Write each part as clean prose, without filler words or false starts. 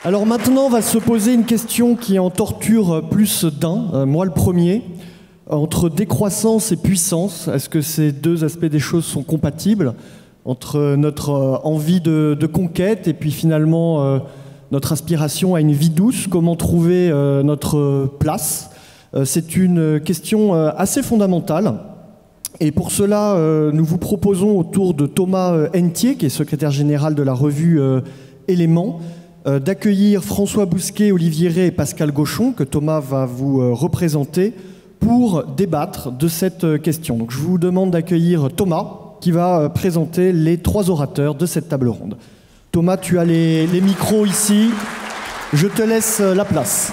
Alors maintenant va se poser une question qui en torture plus d'un, moi le premier. Entre décroissance et puissance, est-ce que ces deux aspects des choses sont compatibles? Entre notre envie de conquête et puis finalement notre aspiration à une vie douce, comment trouver notre place? C'est une question assez fondamentale. Et pour cela, nous vous proposons autour de Thomas Hentier, qui est secrétaire général de la revue Éléments, d'accueillir François Bousquet, Olivier Rey et Pascal Gauchon, que Thomas va vous représenter, pour débattre de cette question. Donc, je vous demande d'accueillir Thomas, qui va présenter les trois orateurs de cette table ronde. Thomas, tu as les micros ici. Je te laisse la place.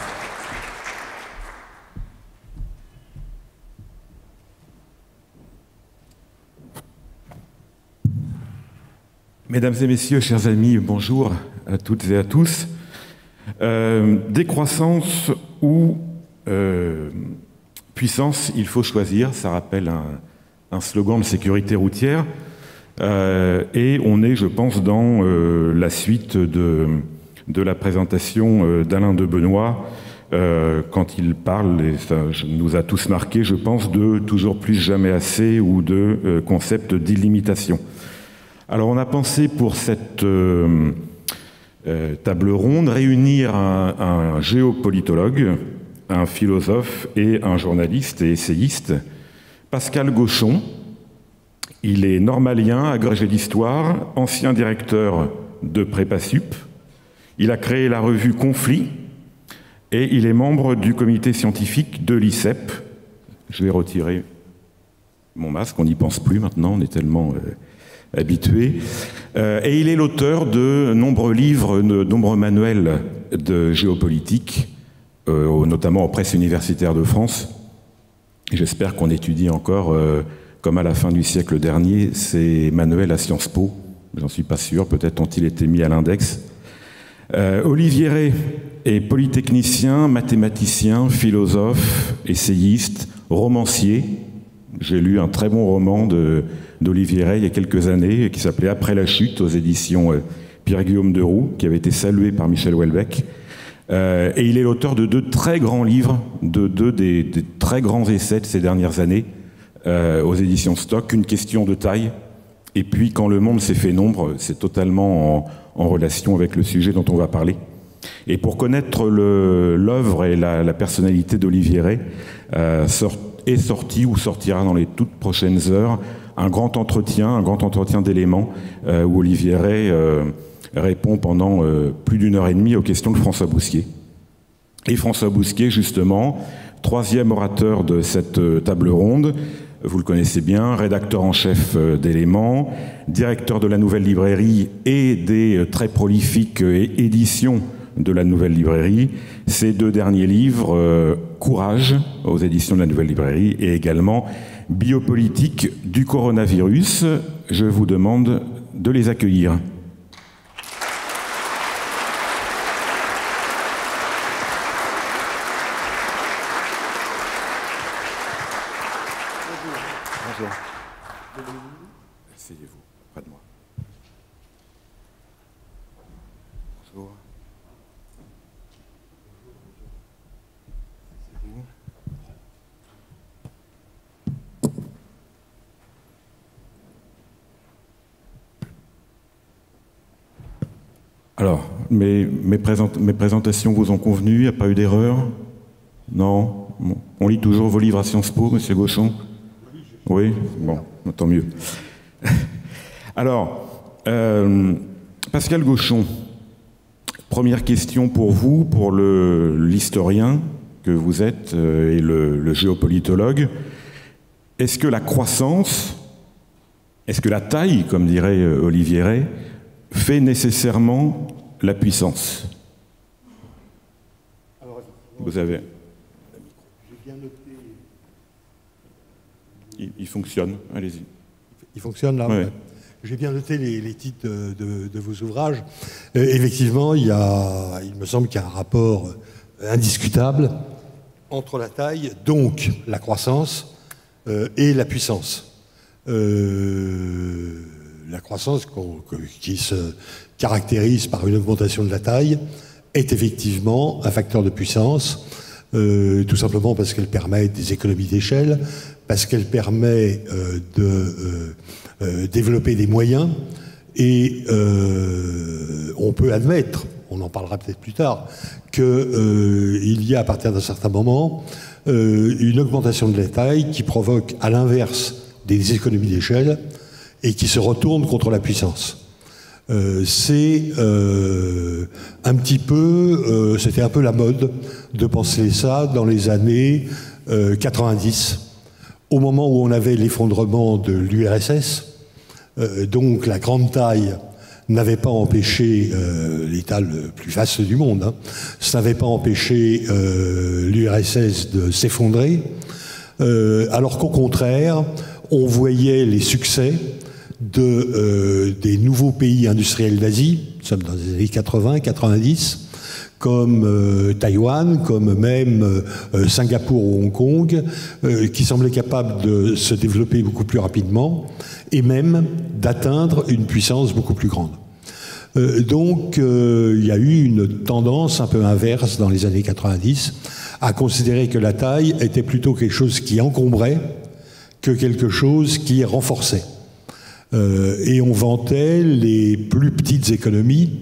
Mesdames et messieurs, chers amis, bonjour à toutes et à tous. Décroissance ou puissance, il faut choisir. Ça rappelle un slogan de sécurité routière. Et on est, je pense, dans la suite de la présentation d'Alain de Benoît quand il parle, et ça nous a tous marqué, je pense, de toujours plus, jamais assez ou de concept d'illimitation. Alors on a pensé pour cette table ronde réunir un géopolitologue, un philosophe et un journaliste et essayiste, Pascal Gauchon. Il est normalien, agrégé d'histoire, ancien directeur de Prépasup. Il a créé la revue Conflit et il est membre du comité scientifique de l'ICEP. Je vais retirer mon masque, on n'y pense plus maintenant, on est tellement habitué. Et il est l'auteur de nombreux livres, de nombreux manuels de géopolitique, notamment aux presses universitaires de France. J'espère qu'on étudie encore, comme à la fin du siècle dernier, ces manuels à Sciences Po. J'en suis pas sûr, peut-être ont-ils été mis à l'index. Olivier Rey est polytechnicien, mathématicien, philosophe, essayiste, romancier. J'ai lu un très bon roman d'Olivier Rey il y a quelques années qui s'appelait Après la chute aux éditions Pierre-Guillaume Deroux, qui avait été salué par Michel Houellebecq. Et il est l'auteur de deux très grands livres, des très grands essais de ces dernières années aux éditions Stock, Une question de taille, et puis Quand le monde s'est fait nombre, c'est totalement en relation avec le sujet dont on va parler. Et pour connaître l'œuvre et la personnalité d'Olivier Rey, est sorti ou sortira dans les toutes prochaines heures un grand entretien d'Éléments où Olivier Rey répond pendant plus d'une heure et demie aux questions de François Bousquet. Et François Bousquet, justement, troisième orateur de cette table ronde, vous le connaissez bien, rédacteur en chef d'Éléments, directeur de la Nouvelle Librairie et des très prolifiques éditions de la Nouvelle Librairie. Ces deux derniers livres, Courage, aux éditions de la Nouvelle Librairie, et également Biopolitique du coronavirus. Je vous demande de les accueillir. Bonjour. Asseyez-vous près de moi. Bonjour. Alors, mes présentations vous ont convenu? Il n'y a pas eu d'erreur? Non? Bon. On lit toujours vos livres à Sciences Po, monsieur Gauchon? Oui? Bon, tant mieux. Alors, Pascal Gauchon, première question pour vous, pour l'historien que vous êtes et le géopolitologue. Est-ce que la croissance, est-ce que la taille, comme dirait Olivier Rey, fait nécessairement la puissance? Alors, vous avez... J'ai bien noté... Il fonctionne, allez-y. Il fonctionne là? Ouais. J'ai bien noté les titres de vos ouvrages. Effectivement, il me semble qu'il y a un rapport indiscutable entre la taille, donc la croissance, et la puissance. La croissance qui se caractérise par une augmentation de la taille est effectivement un facteur de puissance, tout simplement parce qu'elle permet des économies d'échelle, parce qu'elle permet de développer des moyens, et on peut admettre, on en parlera peut-être plus tard, qu'il y a à partir d'un certain moment une augmentation de la taille qui provoque à l'inverse des économies d'échelle et qui se retourne contre la puissance. C'est un petit peu, c'était un peu la mode de penser ça dans les années 90, au moment où on avait l'effondrement de l'URSS. Donc la grande taille n'avait pas empêché l'État le plus vaste du monde, hein, ça n'avait pas empêché l'URSS de s'effondrer, alors qu'au contraire, on voyait les succès des nouveaux pays industriels d'Asie, nous sommes dans les années 80, 90, comme Taïwan, comme même Singapour ou Hong Kong, qui semblaient capables de se développer beaucoup plus rapidement et même d'atteindre une puissance beaucoup plus grande. Donc il y a eu une tendance un peu inverse dans les années 90 à considérer que la taille était plutôt quelque chose qui encombrait que quelque chose qui renforçait. Et on vantait les plus petites économies,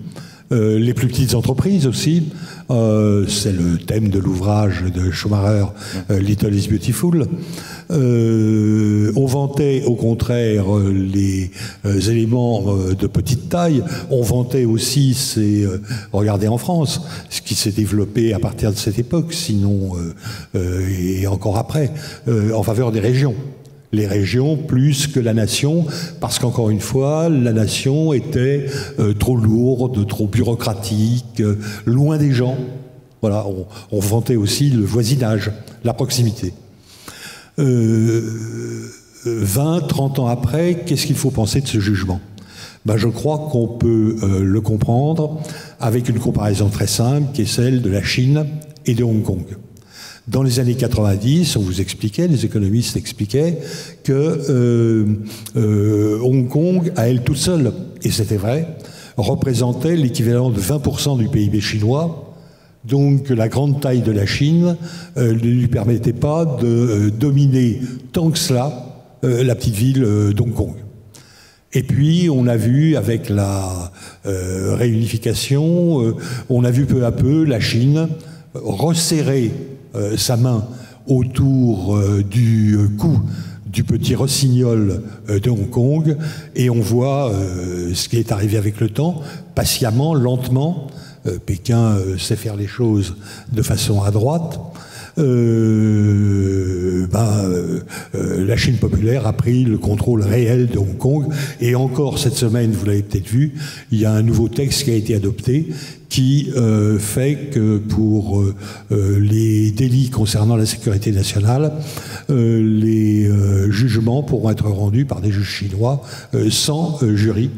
les plus petites entreprises aussi. C'est le thème de l'ouvrage de Schumacher, Little is Beautiful. On vantait au contraire les éléments de petite taille. On vantait aussi, regardez en France, ce qui s'est développé à partir de cette époque, sinon et encore après, en faveur des régions. Les régions plus que la nation, parce qu'encore une fois, la nation était trop lourde, trop bureaucratique, loin des gens. Voilà, on vantait aussi le voisinage, la proximité. 20, 30 ans après, qu'est-ce qu'il faut penser de ce jugement? Ben, je crois qu'on peut le comprendre avec une comparaison très simple, qui est celle de la Chine et de Hong Kong. Dans les années 90, on vous expliquait, les économistes expliquaient que Hong Kong, à elle toute seule, et c'était vrai, représentait l'équivalent de 20% du PIB chinois. Donc la grande taille de la Chine ne lui permettait pas de dominer tant que cela la petite ville d'Hong Kong. Et puis on a vu avec la réunification, on a vu peu à peu la Chine resserrer sa main autour du cou du petit rossignol de Hong Kong, et on voit ce qui est arrivé avec le temps, patiemment, lentement. Pékin sait faire les choses de façon adroite. La Chine populaire a pris le contrôle réel de Hong Kong, et encore cette semaine, vous l'avez peut-être vu, il y a un nouveau texte qui a été adopté qui fait que pour les délits concernant la sécurité nationale, les jugements pourront être rendus par des juges chinois sans jury.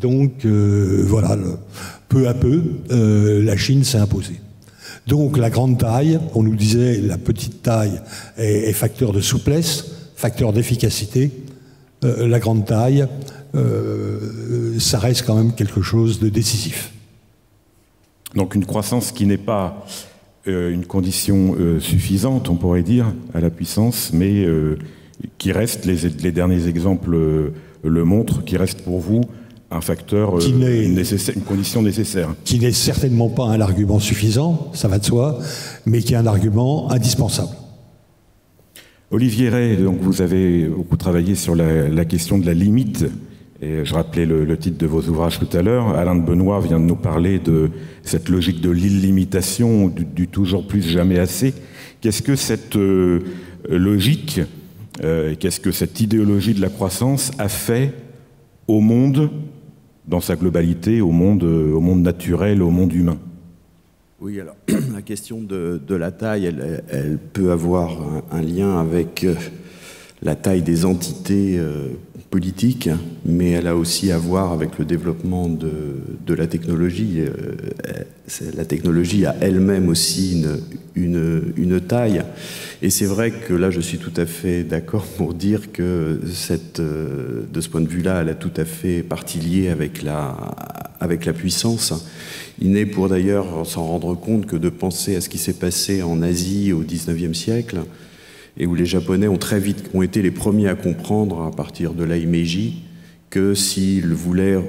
Donc voilà, peu à peu, la Chine s'est imposée. Donc la grande taille, on nous disait la petite taille est facteur de souplesse, facteur d'efficacité. La grande taille, ça reste quand même quelque chose de décisif. Donc une croissance qui n'est pas une condition suffisante, on pourrait dire, à la puissance, mais qui reste, les derniers exemples le montrent, qui reste pour vous un facteur nécessaire, une condition nécessaire. Qui n'est certainement pas un argument suffisant, ça va de soi, mais qui est un argument indispensable. Olivier Rey, donc vous avez beaucoup travaillé sur la question de la limite, et je rappelais le titre de vos ouvrages tout à l'heure. Alain de Benoît vient de nous parler de cette logique de l'illimitation, du toujours plus, jamais assez. Qu'est-ce que cette logique, qu'est-ce que cette idéologie de la croissance a fait au monde dans sa globalité, au monde naturel, au monde humain? Oui, alors la question de la taille, elle peut avoir un lien avec la taille des entités politiques, mais elle a aussi à voir avec le développement de la technologie. La technologie a elle-même aussi une taille. Et c'est vrai que là, je suis tout à fait d'accord pour dire que de ce point de vue-là, elle a tout à fait partie liée avec avec la puissance. Il n'est pour d'ailleurs s'en rendre compte que de penser à ce qui s'est passé en Asie au XIXe siècle, et où les Japonais ont été les premiers à comprendre, à partir de la Meiji, que s'ils voulaient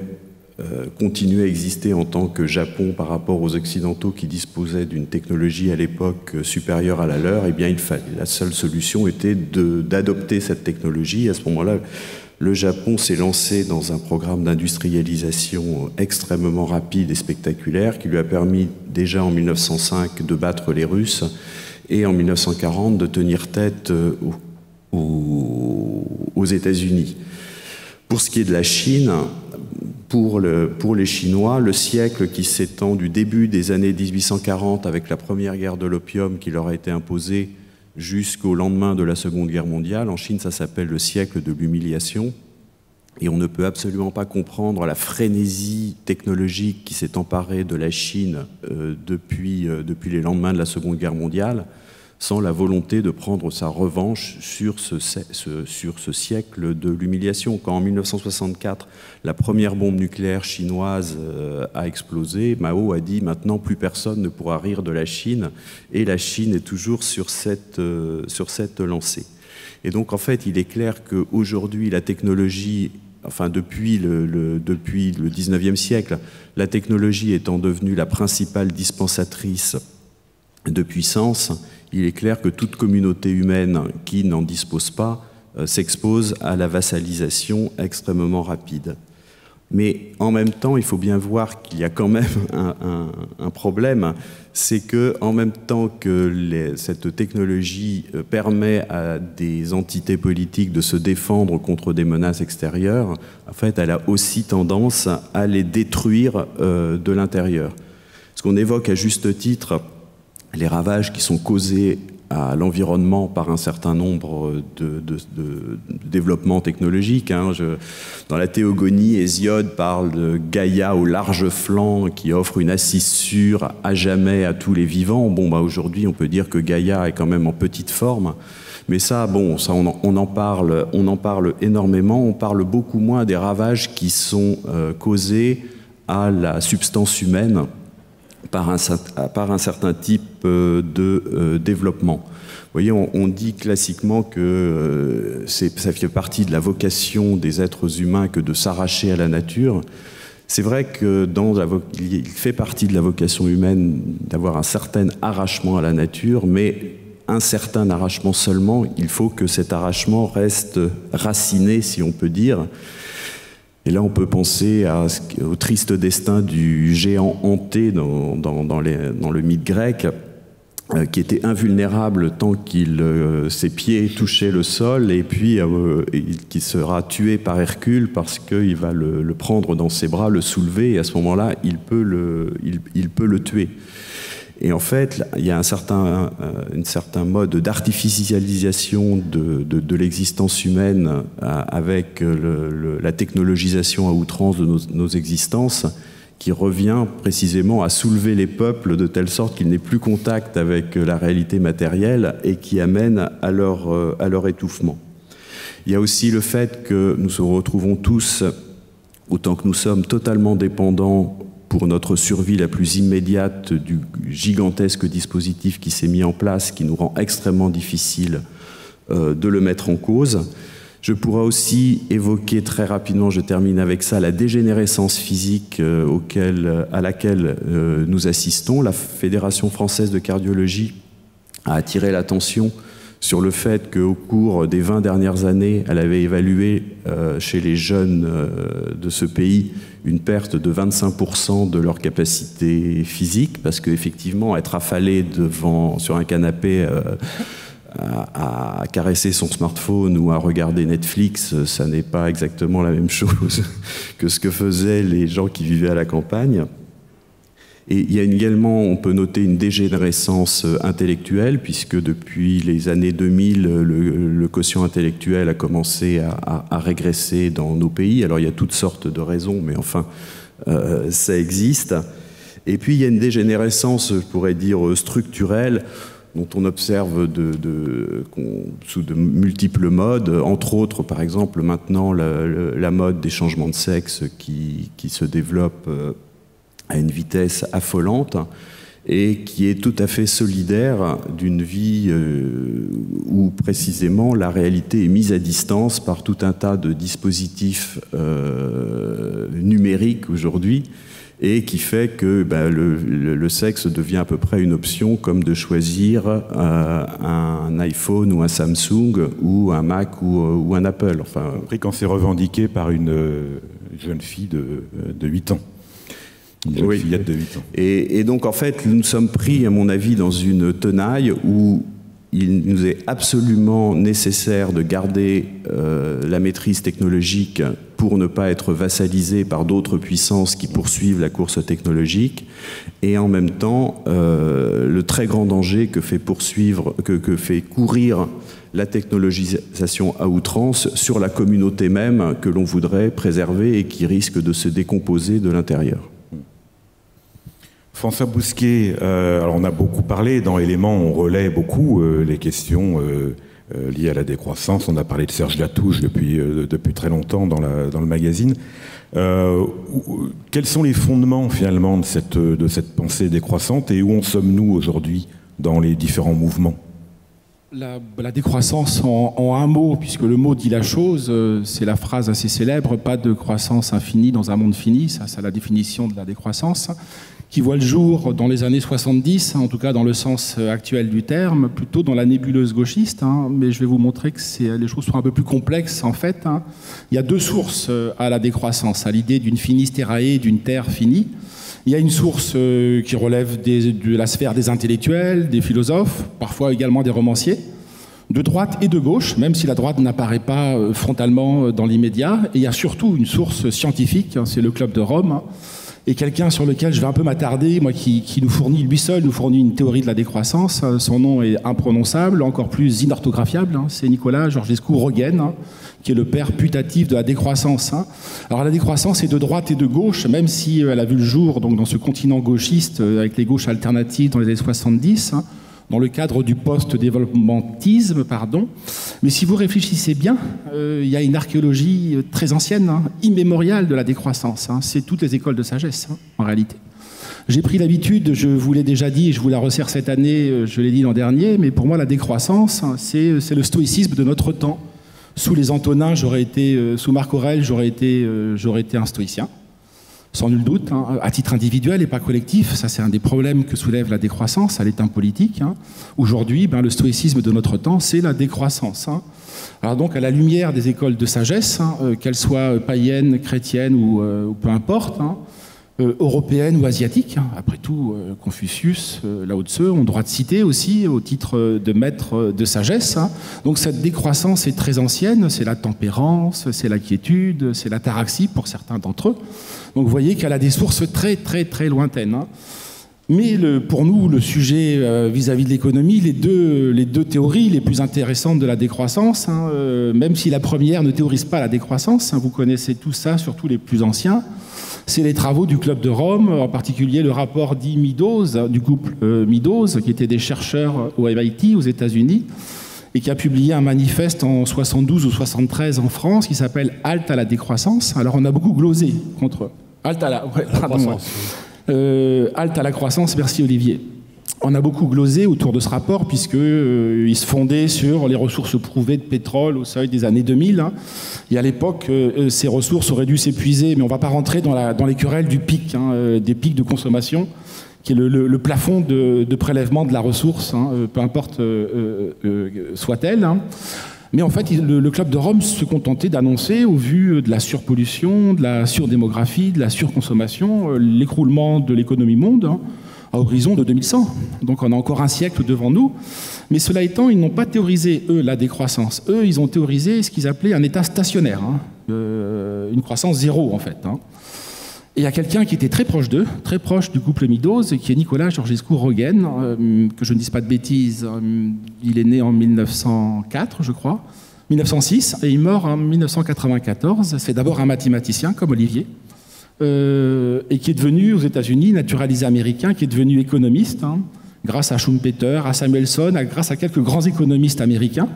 continuer à exister en tant que Japon par rapport aux Occidentaux qui disposaient d'une technologie à l'époque supérieure à la leur, eh bien la seule solution était d'adopter cette technologie. À ce moment-là, le Japon s'est lancé dans un programme d'industrialisation extrêmement rapide et spectaculaire qui lui a permis déjà en 1905 de battre les Russes et en 1940 de tenir tête aux États-Unis. Pour ce qui est de la Chine, pour les Chinois, le siècle qui s'étend du début des années 1840 avec la première guerre de l'opium qui leur a été imposée jusqu'au lendemain de la Seconde Guerre mondiale, en Chine ça s'appelle le siècle de l'humiliation. Et on ne peut absolument pas comprendre la frénésie technologique qui s'est emparée de la Chine depuis les lendemains de la Seconde Guerre mondiale, sans la volonté de prendre sa revanche sur ce siècle de l'humiliation. Quand en 1964, la première bombe nucléaire chinoise a explosé, Mao a dit « Maintenant, plus personne ne pourra rire de la Chine », et la Chine est toujours sur cette lancée. Et donc, en fait, il est clair qu'aujourd'hui, la technologie, enfin depuis le 19e siècle, la technologie étant devenue la principale dispensatrice de puissance, il est clair que toute communauté humaine qui n'en dispose pas s'expose à la vassalisation extrêmement rapide. Mais en même temps, il faut bien voir qu'il y a quand même un problème, c'est que en même temps que cette technologie permet à des entités politiques de se défendre contre des menaces extérieures, en fait, elle a aussi tendance à les détruire de l'intérieur. Ce qu'on évoque à juste titre, les ravages qui sont causés à l'environnement par un certain nombre de développements technologiques. Dans la Théogonie, Hésiode parle de Gaïa au large flanc qui offre une assise sûre à jamais à tous les vivants. Aujourd'hui, on peut dire que Gaïa est quand même en petite forme. Mais ça, on en parle énormément. On parle beaucoup moins des ravages qui sont causés à la substance humaine par un certain type de développement. Vous voyez, on dit classiquement que ça fait partie de la vocation des êtres humains que de s'arracher à la nature. C'est vrai que il fait partie de la vocation humaine d'avoir un certain arrachement à la nature, mais un certain arrachement seulement. Il faut que cet arrachement reste raciné, si on peut dire. Et là, on peut penser au triste destin du géant hanté dans le mythe grec, qui était invulnérable tant ses pieds touchaient le sol, et puis qui sera tué par Hercule parce qu'il va le prendre dans ses bras, le soulever, et à ce moment-là, il peut le tuer. Et en fait, il y a un certain mode d'artificialisation de l'existence humaine avec la technologisation à outrance de nos existences, qui revient précisément à soulever les peuples de telle sorte qu'ils n'aient plus contact avec la réalité matérielle et qui amène à leur étouffement. Il y a aussi le fait que nous nous retrouvons tous, autant que nous sommes totalement dépendants pour notre survie la plus immédiate du gigantesque dispositif qui s'est mis en place, qui nous rend extrêmement difficile de le mettre en cause. Je pourrais aussi évoquer très rapidement, je termine avec ça, la dégénérescence physique à laquelle nous assistons. La Fédération française de cardiologie a attiré l'attention sur le fait qu'au cours des 20 dernières années, elle avait évalué chez les jeunes de ce pays une perte de 25% de leur capacité physique, parce qu'effectivement, être affalé sur un canapé à caresser son smartphone ou à regarder Netflix, ça n'est pas exactement la même chose que ce que faisaient les gens qui vivaient à la campagne. Et il y a également, on peut noter une dégénérescence intellectuelle, puisque depuis les années 2000, le quotient intellectuel a commencé à régresser dans nos pays. Alors il y a toutes sortes de raisons, mais enfin, ça existe. Et puis il y a une dégénérescence, je pourrais dire, structurelle. dont on observe sous de multiples modes, entre autres, par exemple, maintenant, la mode des changements de sexe qui se développe à une vitesse affolante et qui est tout à fait solidaire d'une vie où, précisément, la réalité est mise à distance par tout un tas de dispositifs numériques aujourd'hui, et qui fait que le sexe devient à peu près une option, comme de choisir un iPhone ou un Samsung ou un Mac ou un Apple. Enfin, après, quand c'est revendiqué par une jeune fille de 8 ans. Une jeune fillette de 8 ans. Et donc, en fait, nous sommes pris, à mon avis, dans une tenaille où il nous est absolument nécessaire de garder la maîtrise technologique pour ne pas être vassalisé par d'autres puissances qui poursuivent la course technologique, et en même temps le très grand danger que fait courir la technologisation à outrance sur la communauté même que l'on voudrait préserver et qui risque de se décomposer de l'intérieur. François Bousquet, alors on a beaucoup parlé, dans Éléments on relaie beaucoup les questions liées à la décroissance. On a parlé de Serge Latouche depuis très longtemps dans le magazine. Quels sont les fondements finalement de cette pensée décroissante, et où en sommes-nous aujourd'hui dans les différents mouvements ? La décroissance, en un mot, puisque le mot dit la chose, c'est la phrase assez célèbre, pas de croissance infinie dans un monde fini, ça c'est la définition de la décroissance, qui voit le jour dans les années 70, en tout cas dans le sens actuel du terme, plutôt dans la nébuleuse gauchiste, mais je vais vous montrer que les choses sont un peu plus complexes en fait. Il y a deux sources à la décroissance, à l'idée d'une finis terrae, d'une terre finie. Il y a une source qui relève de la sphère des intellectuels, des philosophes, parfois également des romanciers, de droite et de gauche, même si la droite n'apparaît pas frontalement dans l'immédiat. Et il y a surtout une source scientifique, c'est le Club de Rome, et quelqu'un sur lequel je vais un peu m'attarder, moi, qui nous fournit, lui seul, nous fournit une théorie de la décroissance. Son nom est imprononçable, encore plus inorthographiable. C'est Nicolas Georgescu-Roegen, qui est le père putatif de la décroissance. Alors la décroissance est de droite et de gauche, même si elle a vu le jour donc, dans ce continent gauchiste, avec les gauches alternatives dans les années 70, dans le cadre du post-développementisme, pardon. Mais si vous réfléchissez bien, il y a une archéologie très ancienne, immémoriale de la décroissance. C'est toutes les écoles de sagesse, en réalité. J'ai pris l'habitude, je vous l'ai déjà dit, et je vous la resserre cette année, je l'ai dit l'an dernier, mais pour moi, la décroissance, c'est le stoïcisme de notre temps. Sous les Antonins, sous Marc Aurèle, j'aurais été un stoïcien. Sans nul doute, à titre individuel et pas collectif. Ça, c'est un des problèmes que soulève la décroissance à l'état politique. Aujourd'hui, le stoïcisme de notre temps, c'est la décroissance. Alors donc, à la lumière des écoles de sagesse, qu'elles soient païennes, chrétiennes ou peu importe, européennes ou asiatiques, après tout, Confucius, Lao Tse ont droit de citer aussi au titre de maître de sagesse. Donc cette décroissance est très ancienne, c'est la tempérance, c'est la quiétude, c'est l'ataraxie pour certains d'entre eux. Donc vous voyez qu'elle a des sources très très très lointaines. Mais pour nous, le sujet vis-à-vis de l'économie, les deux théories les plus intéressantes de la décroissance, même si la première ne théorise pas la décroissance, vous connaissez tout ça, surtout les plus anciens, c'est les travaux du Club de Rome, en particulier le rapport dit Meadows, du couple Meadows, qui étaient des chercheurs au MIT, aux États-Unis, et qui a publié un manifeste en 72 ou 73 en France, qui s'appelle « Halte à la décroissance ». Alors on a beaucoup glosé contre eux. Halte à la croissance. Halte à la croissance, merci Olivier. On a beaucoup glosé autour de ce rapport puisqu'il se fondait sur les ressources prouvées de pétrole au seuil des années 2000. Et à l'époque, ces ressources auraient dû s'épuiser, mais on ne va pas rentrer dans les querelles du pic, des pics de consommation, qui est le plafond de prélèvement de la ressource, peu importe soit-elle. Mais en fait, le Club de Rome se contentait d'annoncer, au vu de la surpollution, de la surdémographie, de la surconsommation, l'écroulement de l'économie monde, à horizon de 2100. Donc on a encore un siècle devant nous. Mais cela étant, ils n'ont pas théorisé, eux, la décroissance. Eux, ils ont théorisé ce qu'ils appelaient un état stationnaire, une croissance zéro, en fait. Et il y a quelqu'un qui était très proche d'eux, très proche du couple Meadows, qui est Nicolas Georgescu-Roegen, que je ne dise pas de bêtises, il est né en 1904, je crois, 1906, et il meurt en 1994. C'est d'abord un mathématicien, comme Olivier, et qui est devenu, aux États-Unis, naturalisé américain, qui est devenu économiste, grâce à Schumpeter, à Samuelson, grâce à quelques grands économistes américains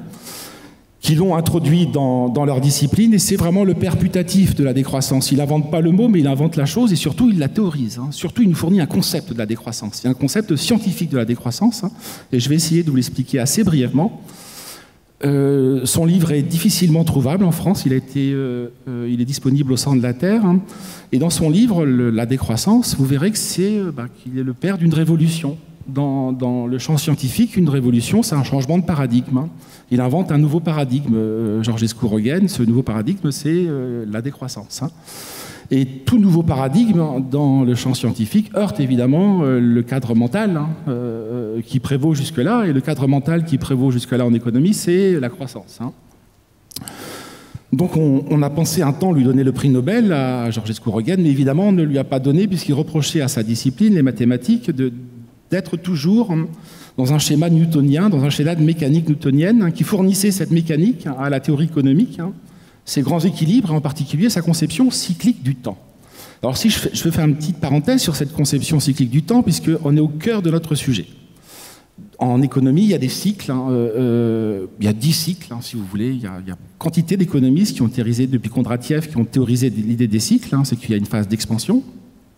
qui l'ont introduit dans leur discipline, et c'est vraiment le père putatif de la décroissance. Il n'invente pas le mot, mais il invente la chose, et surtout, il la théorise. Surtout, il nous fournit un concept de la décroissance. Il y a un concept scientifique de la décroissance, et je vais essayer de vous l'expliquer assez brièvement. Son livre est difficilement trouvable en France, il est disponible au Centre de la Terre, et dans son livre, La décroissance, vous verrez que qu'il est le père d'une révolution. Dans le champ scientifique, une révolution, c'est un changement de paradigme. Il invente un nouveau paradigme, Georgescu Roegen. Ce nouveau paradigme, c'est la décroissance. Et tout nouveau paradigme dans le champ scientifique heurte évidemment le cadre mental qui prévaut jusque-là. Et le cadre mental qui prévaut jusque-là en économie, c'est la croissance. Donc on a pensé un temps lui donner le prix Nobel à Georgescu Roegen, mais évidemment on ne lui a pas donné, puisqu'il reprochait à sa discipline, les mathématiques, d'être toujours dans un schéma newtonien, dans un schéma de mécanique newtonienne, qui fournissait cette mécanique à la théorie économique, ses grands équilibres, et en particulier sa conception cyclique du temps. Alors si je veux faire une petite parenthèse sur cette conception cyclique du temps, puisqu'on est au cœur de notre sujet. En économie, il y a des cycles, il y a 10 cycles, si vous voulez, il y a quantité d'économistes qui ont théorisé, depuis Kondratiev, qui ont théorisé l'idée des cycles, c'est qu'il y a une phase d'expansion,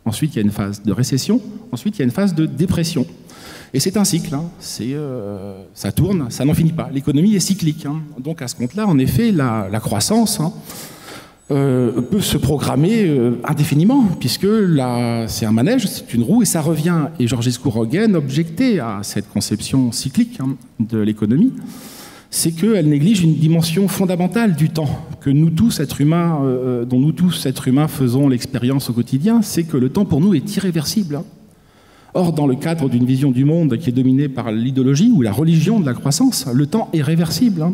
ensuite il y a une phase de récession, ensuite il y a une phase de dépression. Et c'est un cycle, ça tourne, ça n'en finit pas. L'économie est cyclique. Donc à ce compte-là, en effet, la croissance peut se programmer indéfiniment, puisque c'est un manège, c'est une roue, et ça revient. Et Georgescu Roegen objectait à cette conception cyclique de l'économie, c'est qu'elle néglige une dimension fondamentale du temps, que nous tous, êtres humains, dont nous tous, êtres humains, faisons l'expérience au quotidien, c'est que le temps pour nous est irréversible. Or, dans le cadre d'une vision du monde qui est dominée par l'idéologie ou la religion de la croissance, le temps est réversible.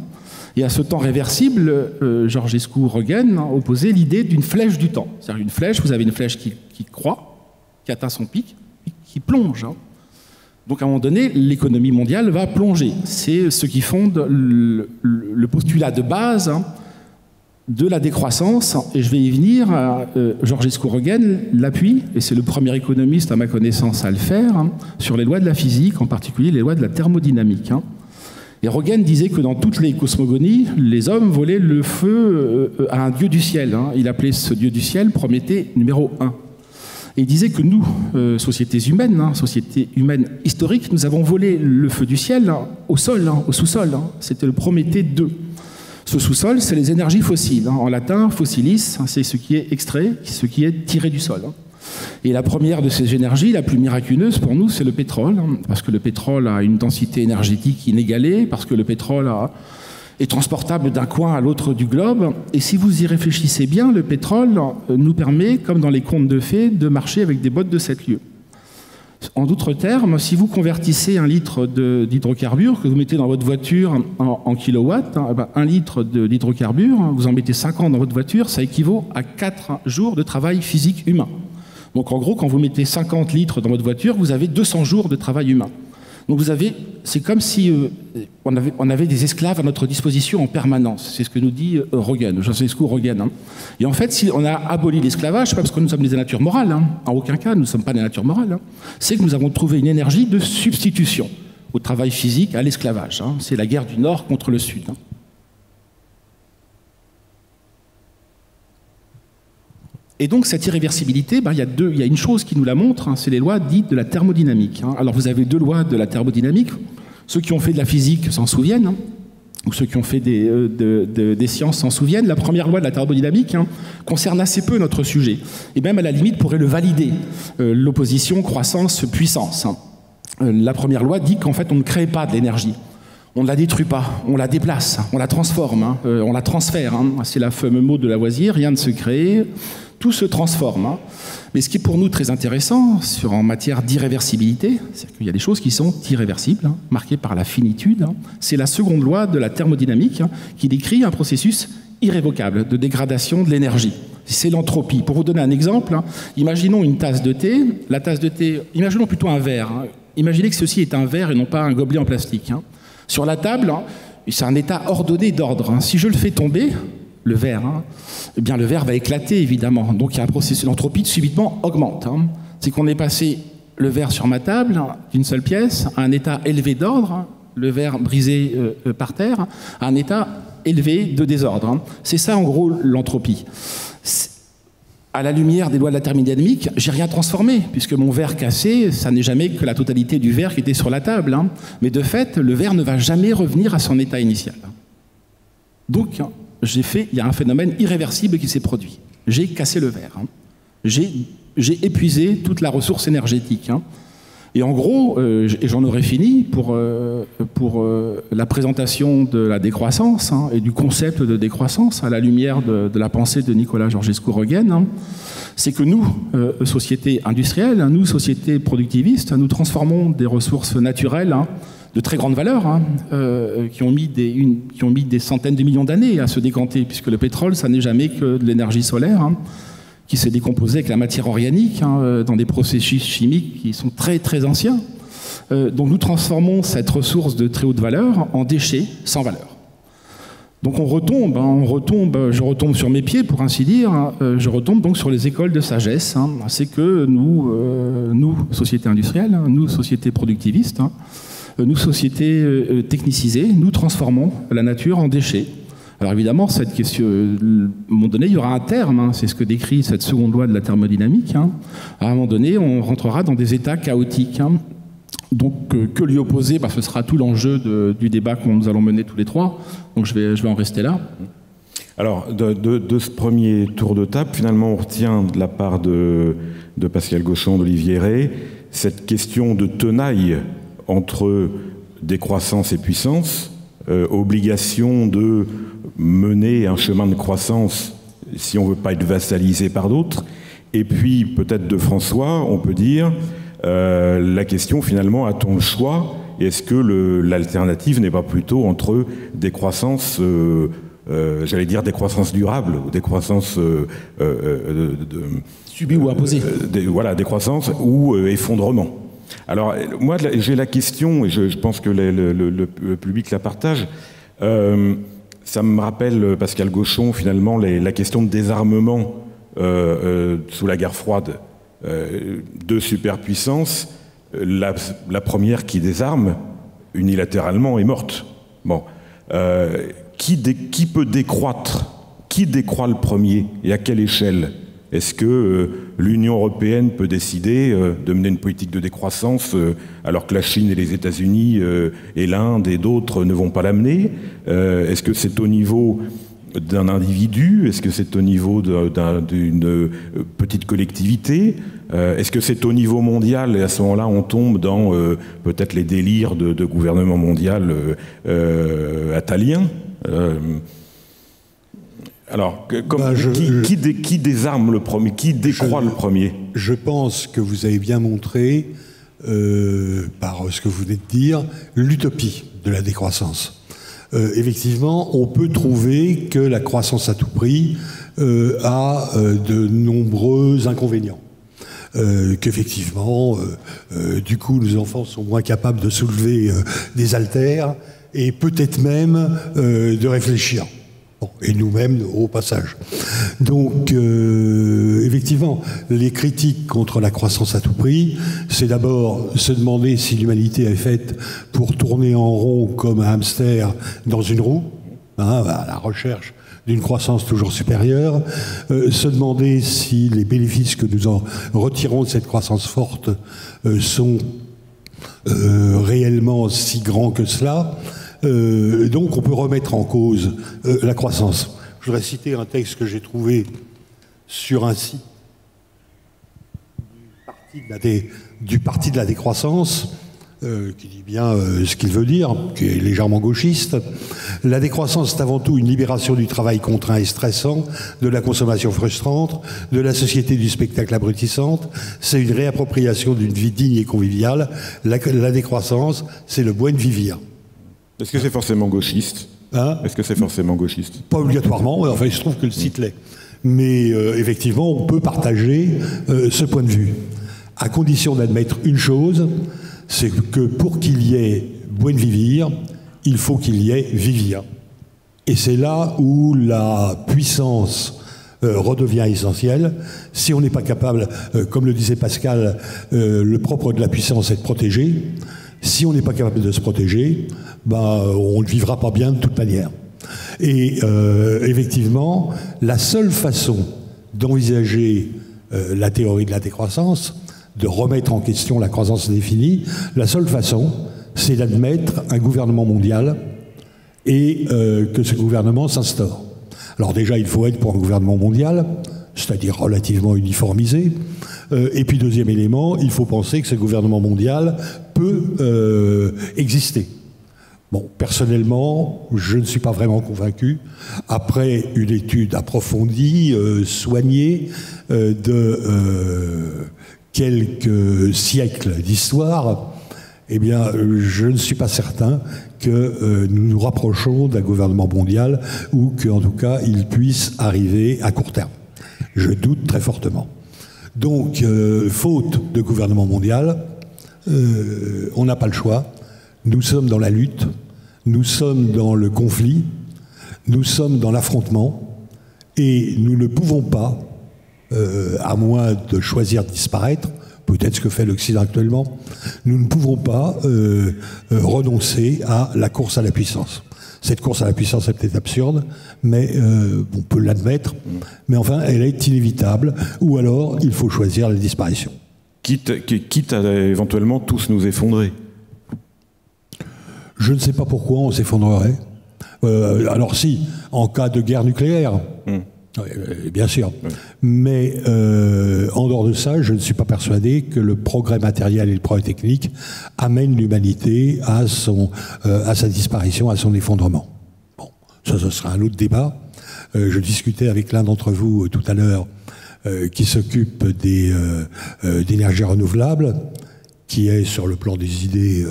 Et à ce temps réversible, Georgescu Roegen opposait l'idée d'une flèche du temps. C'est-à-dire une flèche, vous avez une flèche qui croît, qui atteint son pic, qui plonge. Donc à un moment donné, l'économie mondiale va plonger. C'est ce qui fonde le postulat de base de la décroissance, et je vais y venir. Georgescu Roegen l'appuie, et c'est le premier économiste à ma connaissance à le faire, sur les lois de la physique, en particulier les lois de la thermodynamique. Et Roegen disait que dans toutes les cosmogonies, les hommes volaient le feu à un dieu du ciel. Il appelait ce dieu du ciel Prométhée numéro 1. Et il disait que nous, sociétés humaines historiques, nous avons volé le feu du ciel au sol, au sous-sol. C'était le Prométhée 2. Ce sous-sol, c'est les énergies fossiles. En latin, fossilis, c'est ce qui est extrait, ce qui est tiré du sol. Et la première de ces énergies, la plus miraculeuse pour nous, c'est le pétrole, parce que le pétrole a une densité énergétique inégalée, parce que le pétrole est transportable d'un coin à l'autre du globe. Et si vous y réfléchissez bien, le pétrole nous permet, comme dans les contes de fées, de marcher avec des bottes de 7 lieues. En d'autres termes, si vous convertissez un litre d'hydrocarbures que vous mettez dans votre voiture en kilowatts, 1 litre d'hydrocarbures, vous en mettez 50 dans votre voiture, ça équivaut à 4 jours de travail physique humain. Donc en gros, quand vous mettez 50 litres dans votre voiture, vous avez 200 jours de travail humain. Donc c'est comme si on avait des esclaves à notre disposition en permanence. C'est ce que nous dit Georgescu Roegen. Et en fait, si on a aboli l'esclavage, c'est pas parce que nous sommes des natures morales. En aucun cas, nous ne sommes pas des natures morales. C'est que nous avons trouvé une énergie de substitution au travail physique, à l'esclavage. C'est la guerre du Nord contre le Sud. Et donc cette irréversibilité, il y a une chose qui nous la montre, c'est les lois dites de la thermodynamique. Alors vous avez 2 lois de la thermodynamique. Ceux qui ont fait de la physique s'en souviennent, ou ceux qui ont fait des sciences s'en souviennent. La première loi de la thermodynamique concerne assez peu notre sujet, et même à la limite pourrait le valider, l'opposition croissance-puissance. La première loi dit qu'en fait on ne crée pas de l'énergie. On ne la détruit pas, on la déplace, on la transforme, on la transfère. C'est le fameux mot de Lavoisier, rien ne se crée, tout se transforme. Mais ce qui est pour nous très intéressant en matière d'irréversibilité, c'est qu'il y a des choses qui sont irréversibles, marquées par la finitude. C'est la seconde loi de la thermodynamique qui décrit un processus irrévocable de dégradation de l'énergie. C'est l'entropie. Pour vous donner un exemple, imaginons une tasse de thé. La tasse de thé, imaginons plutôt un verre. Imaginez que ceci est un verre et non pas un gobelet en plastique. Sur la table, c'est un état ordonné d'ordre. Si je le fais tomber, le verre, eh bien le verre va éclater évidemment. Donc il y a un processus, l'entropie subitement augmente. C'est qu'on est passé le verre sur ma table, d'une seule pièce, à un état élevé d'ordre, le verre brisé par terre, à un état élevé de désordre. C'est ça, en gros, l'entropie. À la lumière des lois de la thermodynamique, j'ai rien transformé, puisque mon verre cassé, ça n'est jamais que la totalité du verre qui était sur la table. Mais de fait, le verre ne va jamais revenir à son état initial. Donc, il y a un phénomène irréversible qui s'est produit. J'ai cassé le verre. J'ai épuisé toute la ressource énergétique. Et en gros, et j'en aurais fini pour la présentation de la décroissance et du concept de décroissance à la lumière de la pensée de Nicolas Georgescu-Roegen, c'est que nous, société industrielle, nous, société productiviste, nous transformons des ressources naturelles de très grande valeur, qui ont mis des centaines de millions d'années à se décanter, puisque le pétrole, ça n'est jamais que de l'énergie solaire, qui s'est décomposé avec la matière organique dans des processus chimiques qui sont très très anciens. Donc nous transformons cette ressource de très haute valeur en déchets sans valeur. Donc je retombe sur mes pieds pour ainsi dire, je retombe donc sur les écoles de sagesse. C'est que nous, société industrielle, nous, société productiviste, nous, société technicisée, nous transformons la nature en déchets. Alors évidemment, cette question, à un moment donné, il y aura un terme, c'est ce que décrit cette seconde loi de la thermodynamique. À un moment donné, on rentrera dans des états chaotiques. Donc, que lui opposer, ce sera tout l'enjeu du débat que nous allons mener tous les trois. Donc je vais en rester là. Alors, de ce premier tour de table, finalement, on retient de la part de Pascal Gauchon, d'Olivier Rey, cette question de tenaille entre décroissance et puissance, obligation de mener un chemin de croissance si on ne veut pas être vassalisé par d'autres. Et puis, peut-être de François, on peut dire, la question finalement, a-t-on le choix? Est-ce que l'alternative n'est pas plutôt entre décroissance, j'allais dire décroissance durable, ou décroissance subie ou imposée, voilà, décroissance ou effondrement. Alors, moi, j'ai la question, et je pense que le public la partage, ça me rappelle, Pascal Gauchon, finalement, la question de désarmement sous la guerre froide. Deux superpuissances, la première qui désarme unilatéralement est morte. Bon, qui peut décroître? Qui décroît le premier et à quelle échelle? Est-ce que l'Union européenne peut décider de mener une politique de décroissance alors que la Chine et les États-Unis et l'Inde et d'autres ne vont pas l'amener? Est-ce que c'est au niveau d'un individu? Est-ce que c'est au niveau d'une petite collectivité? Est-ce que c'est au niveau mondial? Et à ce moment-là, on tombe dans peut-être les délires de gouvernement mondial italien. Alors, qui désarme le premier? Qui décroît le premier? Je pense que vous avez bien montré, par ce que vous venez de dire, l'utopie de la décroissance. Effectivement, on peut trouver que la croissance à tout prix a de nombreux inconvénients. Qu'effectivement, du coup, les enfants sont moins capables de soulever des haltères et peut-être même de réfléchir. Bon, et nous-mêmes au passage. Donc, effectivement, les critiques contre la croissance à tout prix, c'est d'abord se demander si l'humanité est faite pour tourner en rond comme un hamster dans une roue, à la recherche d'une croissance toujours supérieure, se demander si les bénéfices que nous en retirons de cette croissance forte sont réellement si grands que cela. Donc on peut remettre en cause la croissance. Je voudrais citer un texte que j'ai trouvé sur un site du Parti de la décroissance, qui dit bien ce qu'il veut dire, qui est légèrement gauchiste. La décroissance, c'est avant tout une libération du travail contraint et stressant, de la consommation frustrante, de la société du spectacle abrutissante. C'est une réappropriation d'une vie digne et conviviale. La décroissance, c'est le buen vivir. Est-ce que c'est forcément gauchiste? Est-ce que c'est forcément gauchiste? Pas obligatoirement, enfin il se trouve que le site l'est. Mais effectivement, on peut partager ce point de vue, à condition d'admettre une chose, c'est que pour qu'il y ait buen vivir, il faut qu'il y ait vivir. Et c'est là où la puissance redevient essentiel. Si on n'est pas capable, comme le disait Pascal, le propre de la puissance est de protéger. Si on n'est pas capable de se protéger, on ne vivra pas bien de toute manière. Et effectivement, la seule façon d'envisager la théorie de la décroissance, de remettre en question la croissance définie, la seule façon, c'est d'admettre un gouvernement mondial et que ce gouvernement s'instaure. Alors déjà, il faut être pour un gouvernement mondial, c'est-à-dire relativement uniformisé. Et puis deuxième élément, il faut penser que ce gouvernement mondial peut exister. Bon, personnellement, je ne suis pas vraiment convaincu. Après une étude approfondie, soignée, de quelques siècles d'histoire, eh bien, je ne suis pas certain que nous nous rapprochons d'un gouvernement mondial ou qu'en tout cas, il puisse arriver à court terme. Je doute très fortement. Donc, faute de gouvernement mondial, on n'a pas le choix. Nous sommes dans la lutte, nous sommes dans le conflit, nous sommes dans l'affrontement, et nous ne pouvons pas, à moins de choisir de disparaître, peut-être ce que fait l'Occident actuellement, nous ne pouvons pas renoncer à la course à la puissance. Cette course à la puissance est peut-être absurde, mais on peut l'admettre, mais enfin, elle est inévitable, ou alors il faut choisir la disparition. Quitte à éventuellement tous nous effondrer. Je ne sais pas pourquoi on s'effondrerait. Alors si, en cas de guerre nucléaire, bien sûr. Mais en dehors de ça, je ne suis pas persuadé que le progrès matériel et le progrès technique amènent l'humanité à sa disparition, à son effondrement. Bon, ça, ce sera un autre débat. Je discutais avec l'un d'entre vous tout à l'heure qui s'occupe d'énergie renouvelable, qui est sur le plan des idées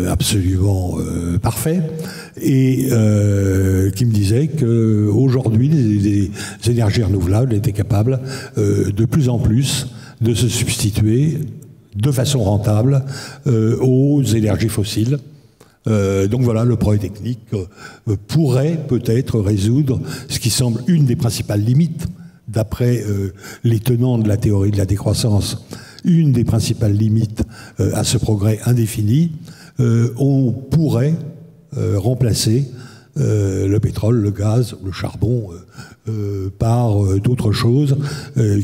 absolument parfait, et qui me disait qu'aujourd'hui, les énergies renouvelables étaient capables de plus en plus de se substituer de façon rentable aux énergies fossiles. Donc voilà, le progrès technique pourrait peut-être résoudre ce qui semble une des principales limites, d'après les tenants de la théorie de la décroissance, une des principales limites à ce progrès indéfini. On pourrait remplacer le pétrole, le gaz, le charbon par d'autres choses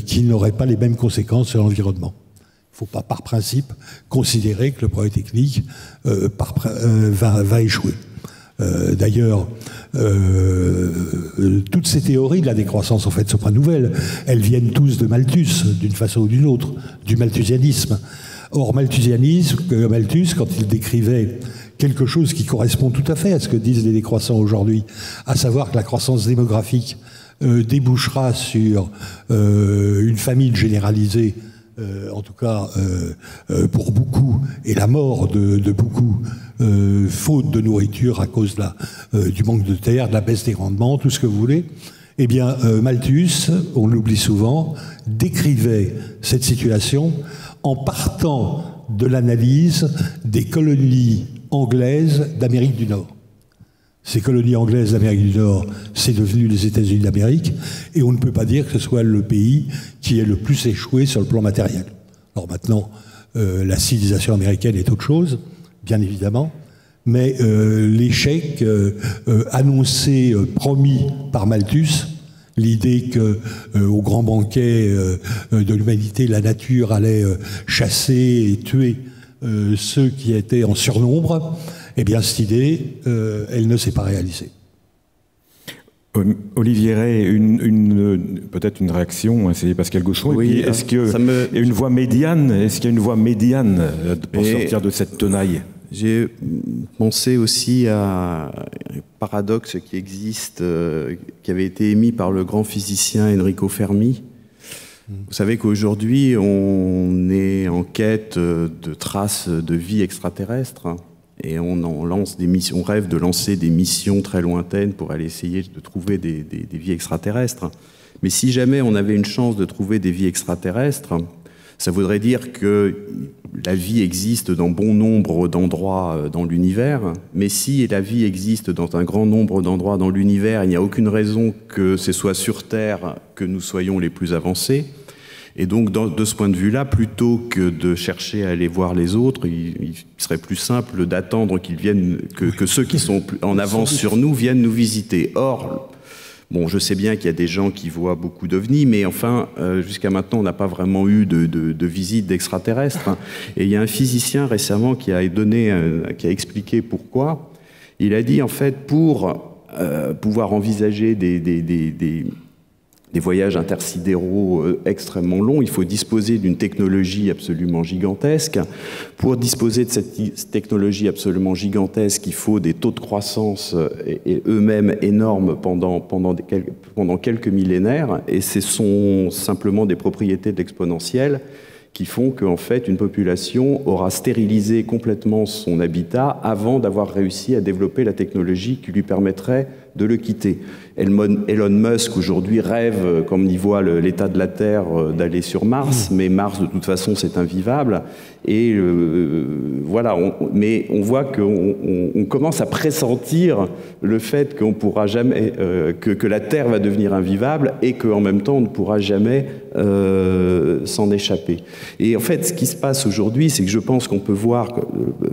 qui n'auraient pas les mêmes conséquences sur l'environnement. Il ne faut pas, par principe, considérer que le progrès technique va échouer. D'ailleurs, toutes ces théories de la décroissance, en fait, ne sont pas nouvelles. Elles viennent tous de Malthus, d'une façon ou d'une autre, du malthusianisme. Or, Malthus, quand il décrivait quelque chose qui correspond tout à fait à ce que disent les décroissants aujourd'hui, à savoir que la croissance démographique débouchera sur une famine généralisée, en tout cas pour beaucoup, et la mort de beaucoup, faute de nourriture à cause du manque de terre, de la baisse des rendements, tout ce que vous voulez, eh bien, Malthus, on l'oublie souvent, décrivait cette situation en partant de l'analyse des colonies anglaises d'Amérique du Nord. Ces colonies anglaises d'Amérique du Nord, c'est devenu les États-Unis d'Amérique, et on ne peut pas dire que ce soit le pays qui est le plus échoué sur le plan matériel. Alors maintenant, la civilisation américaine est autre chose, bien évidemment, mais l'échec annoncé, promis par Malthus, l'idée que au grand banquet de l'humanité, la nature allait chasser et tuer ceux qui étaient en surnombre, eh bien cette idée, elle ne s'est pas réalisée. Olivier Rey, peut-être une réaction, c'est Pascal Gauchon. Oui, est-ce qu'il y a une voie médiane pour sortir de cette tenaille? J'ai pensé aussi à un paradoxe qui existe, qui avait été émis par le grand physicien Enrico Fermi. Vous savez qu'aujourd'hui, on est en quête de traces de vie extraterrestre, et on lance des missions, on rêve de lancer des missions très lointaines pour aller essayer de trouver des vies extraterrestres. Mais si jamais on avait une chance de trouver des vies extraterrestres, Ça voudrait dire que la vie existe dans bon nombre d'endroits dans l'univers, mais si la vie existe dans un grand nombre d'endroits dans l'univers, il n'y a aucune raison que ce soit sur Terre que nous soyons les plus avancés. Et donc, de ce point de vue-là, plutôt que de chercher à aller voir les autres, il serait plus simple d'attendre qu'ils viennent, que ceux qui sont en avance sur nous viennent nous visiter. Or, bon, je sais bien qu'il y a des gens qui voient beaucoup d'ovnis, mais enfin, jusqu'à maintenant, on n'a pas vraiment eu de visite d'extraterrestres. Et il y a un physicien récemment qui a expliqué pourquoi. Il a dit, en fait, pour pouvoir envisager des voyages intersidéraux extrêmement longs, il faut disposer d'une technologie absolument gigantesque. Pour disposer de cette technologie absolument gigantesque, il faut des taux de croissance et eux-mêmes énormes pendant quelques millénaires, et ce sont simplement des propriétés de l'exponentielle qui font qu'en fait, une population aura stérilisé complètement son habitat avant d'avoir réussi à développer la technologie qui lui permettrait de le quitter. Elon Musk, aujourd'hui, rêve, comme il voit l'état de la Terre, d'aller sur Mars, mais Mars, de toute façon, c'est invivable. Et voilà, mais on voit qu'on commence à pressentir le fait qu'on pourra jamais, que la Terre va devenir invivable et qu'en même temps, on ne pourra jamais s'en échapper. Et en fait, ce qui se passe aujourd'hui, c'est que je pense qu'on peut voir,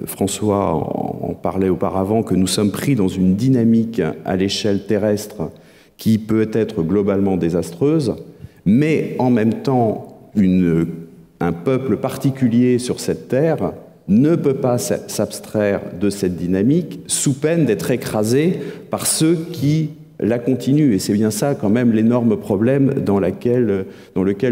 François en parlait auparavant, que nous sommes pris dans une dynamique à l'échelle terrestre qui peut être globalement désastreuse, mais en même temps, un peuple particulier sur cette terre ne peut pas s'abstraire de cette dynamique sous peine d'être écrasé par ceux qui la continuent. Et c'est bien ça, quand même, l'énorme problème dans lequel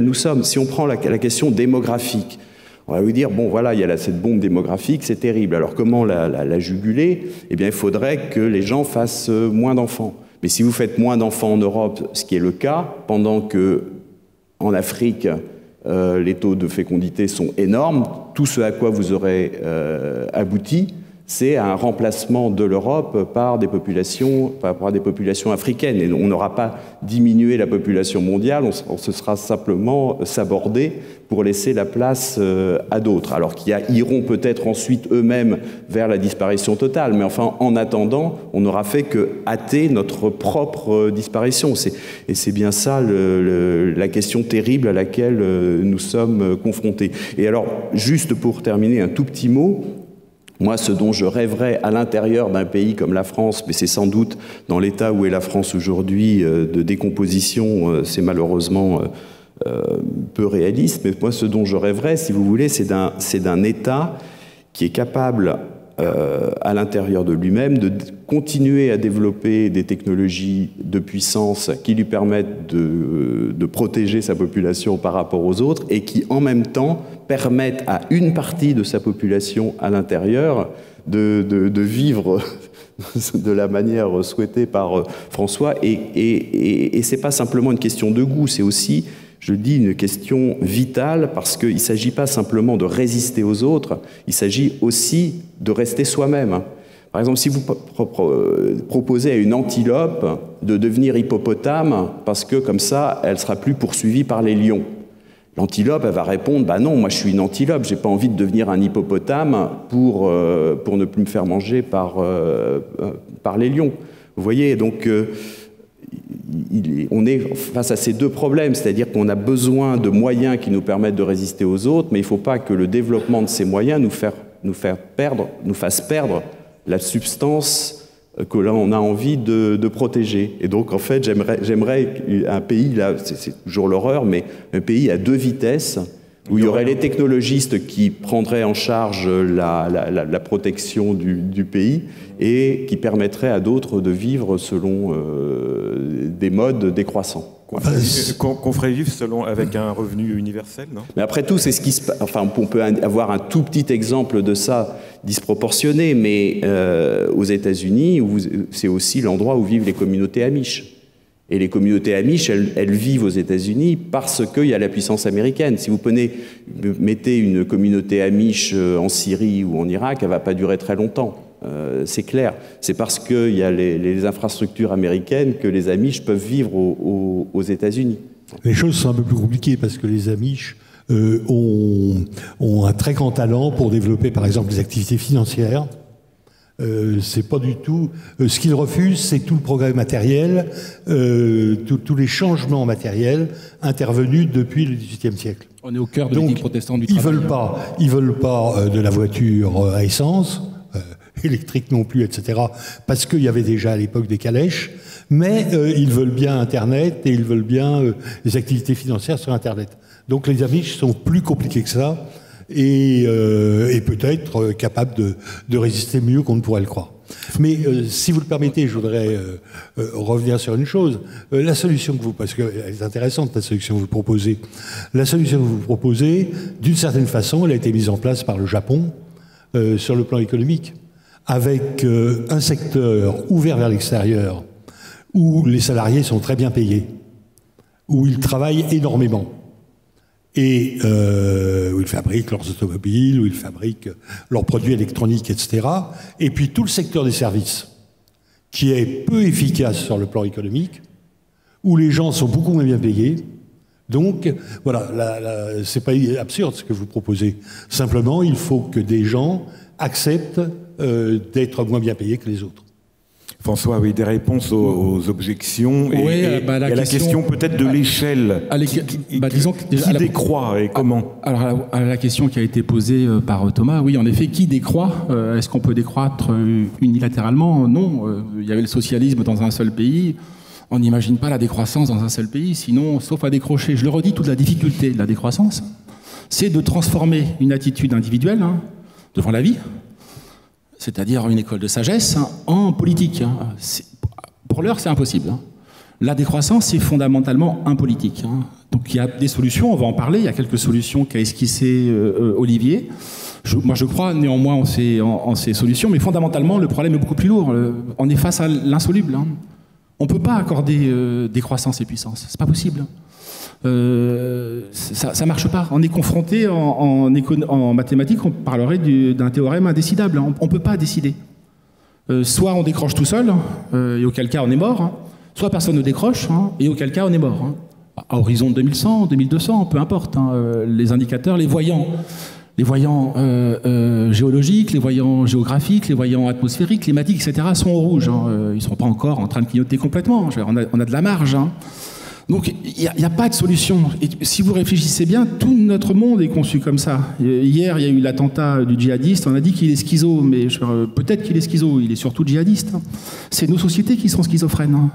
nous sommes. Si on prend la question démographique, on va vous dire, bon voilà, il y a cette bombe démographique, c'est terrible. Alors comment la juguler? Eh bien, il faudrait que les gens fassent moins d'enfants. Mais si vous faites moins d'enfants en Europe, ce qui est le cas, pendant que en Afrique, les taux de fécondité sont énormes, tout ce à quoi vous aurez abouti, c'est un remplacement de l'Europe par des populations africaines. Et on n'aura pas diminué la population mondiale, on se sera simplement sabordé pour laisser la place à d'autres. Alors qu'ils iront peut-être ensuite eux-mêmes vers la disparition totale, mais enfin, en attendant, on n'aura fait que hâter notre propre disparition. Et c'est bien ça la question terrible à laquelle nous sommes confrontés. Et alors, juste pour terminer, un tout petit mot. Moi, ce dont je rêverais à l'intérieur d'un pays comme la France, mais c'est sans doute dans l'état où est la France aujourd'hui de décomposition, c'est malheureusement peu réaliste, mais moi, ce dont je rêverais, si vous voulez, c'est d'un État qui est capable, à l'intérieur de lui-même, de continuer à développer des technologies de puissance qui lui permettent de protéger sa population par rapport aux autres et qui, en même temps, permettent à une partie de sa population à l'intérieur de vivre de la manière souhaitée par François. Et c'est pas simplement une question de goût, c'est aussi, je dis, une question vitale, parce qu'il ne s'agit pas simplement de résister aux autres, il s'agit aussi de rester soi-même. Par exemple, si vous proposez à une antilope de devenir hippopotame, parce que comme ça, elle ne sera plus poursuivie par les lions. L'antilope, elle va répondre, bah non, moi je suis une antilope, j'ai pas envie de devenir un hippopotame pour ne plus me faire manger par les lions. Vous voyez, donc on est face à ces deux problèmes, c'est-à-dire qu'on a besoin de moyens qui nous permettent de résister aux autres, mais il ne faut pas que le développement de ces moyens nous fasse perdre la substance que là on a envie de protéger. Et donc en fait j'aimerais un pays, là c'est toujours l'horreur, mais un pays à deux vitesses, où il y aurait les technologistes qui prendraient en charge la protection du pays et qui permettraient à d'autres de vivre selon des modes décroissants. Qu'on ferait vivre avec un revenu universel, non? Mais après tout, c'est ce qui se passe. Enfin, on peut avoir un tout petit exemple de ça disproportionné, mais aux États-Unis, c'est aussi l'endroit où vivent les communautés amish. Et les communautés amish, elles vivent aux États-Unis parce qu'il y a la puissance américaine. Si vous mettez une communauté amish en Syrie ou en Irak, elle ne va pas durer très longtemps. C'est clair. C'est parce qu'il y a les infrastructures américaines que les Amish peuvent vivre aux États-Unis. Les choses sont un peu plus compliquées parce que les Amish ont un très grand talent pour développer, par exemple, les activités financières. C'est pas du tout... ce qu'ils refusent, c'est tout le progrès matériel, tous les changements matériels intervenus depuis le XVIIIe siècle. On est au cœur de l'éthique protestante du travail. Ils veulent pas de la voiture à essence, électrique non plus, etc., parce qu'il y avait déjà à l'époque des calèches, mais ils veulent bien Internet et ils veulent bien les activités financières sur Internet. Donc les Amish sont plus compliqués que ça et peut-être capables de résister mieux qu'on ne pourrait le croire. Mais si vous le permettez, je voudrais revenir sur une chose. La solution que vous... Parce qu'elle est intéressante, la solution que vous proposez. La solution que vous proposez, d'une certaine façon, elle a été mise en place par le Japon sur le plan économique, avec un secteur ouvert vers l'extérieur, où les salariés sont très bien payés, où ils travaillent énormément, et où ils fabriquent leurs automobiles, où ils fabriquent leurs produits électroniques, etc. Et puis tout le secteur des services, qui est peu efficace sur le plan économique, où les gens sont beaucoup moins bien payés. Donc, voilà, c'est pas absurde ce que vous proposez. Simplement, il faut que des gens acceptent d'être moins bien payés que les autres. François, oui, des réponses aux objections et à la question peut-être de l'échelle. Disons que qui décroît et comment? Alors, à la question qui a été posée par Thomas, oui, en effet, qui décroît? Est-ce qu'on peut décroître unilatéralement? Non. Il y avait le socialisme dans un seul pays. On n'imagine pas la décroissance dans un seul pays, sinon, sauf à décrocher. Je le redis, toute la difficulté de la décroissance, c'est de transformer une attitude individuelle devant la vie, c'est-à-dire une école de sagesse, en politique. Pour l'heure, c'est impossible. La décroissance, c'est fondamentalement impolitique. Donc il y a des solutions, on va en parler, il y a quelques solutions qu'a esquissé Olivier. Moi, je crois néanmoins en ces solutions, mais fondamentalement, le problème est beaucoup plus lourd. On est face à l'insoluble. On ne peut pas accorder décroissance et puissance, c'est pas possible. Ça ne marche pas. On est confronté en mathématiques, on parlerait d'un théorème indécidable. On ne peut pas décider. Soit on décroche tout seul, et auquel cas on est mort, soit personne ne décroche, et auquel cas on est mort. À horizon 2100, 2200, peu importe. Les indicateurs, les voyants géologiques, les voyants géographiques, les voyants atmosphériques, climatiques, etc. sont au rouge. Ils ne sont pas encore en train de clignoter complètement. On a de la marge. Donc, il n'y a pas de solution. Et si vous réfléchissez bien, tout notre monde est conçu comme ça. Hier, il y a eu l'attentat du djihadiste. On a dit qu'il est schizo, mais peut-être qu'il est schizo. Il est surtout djihadiste. C'est nos sociétés qui sont schizophrènes.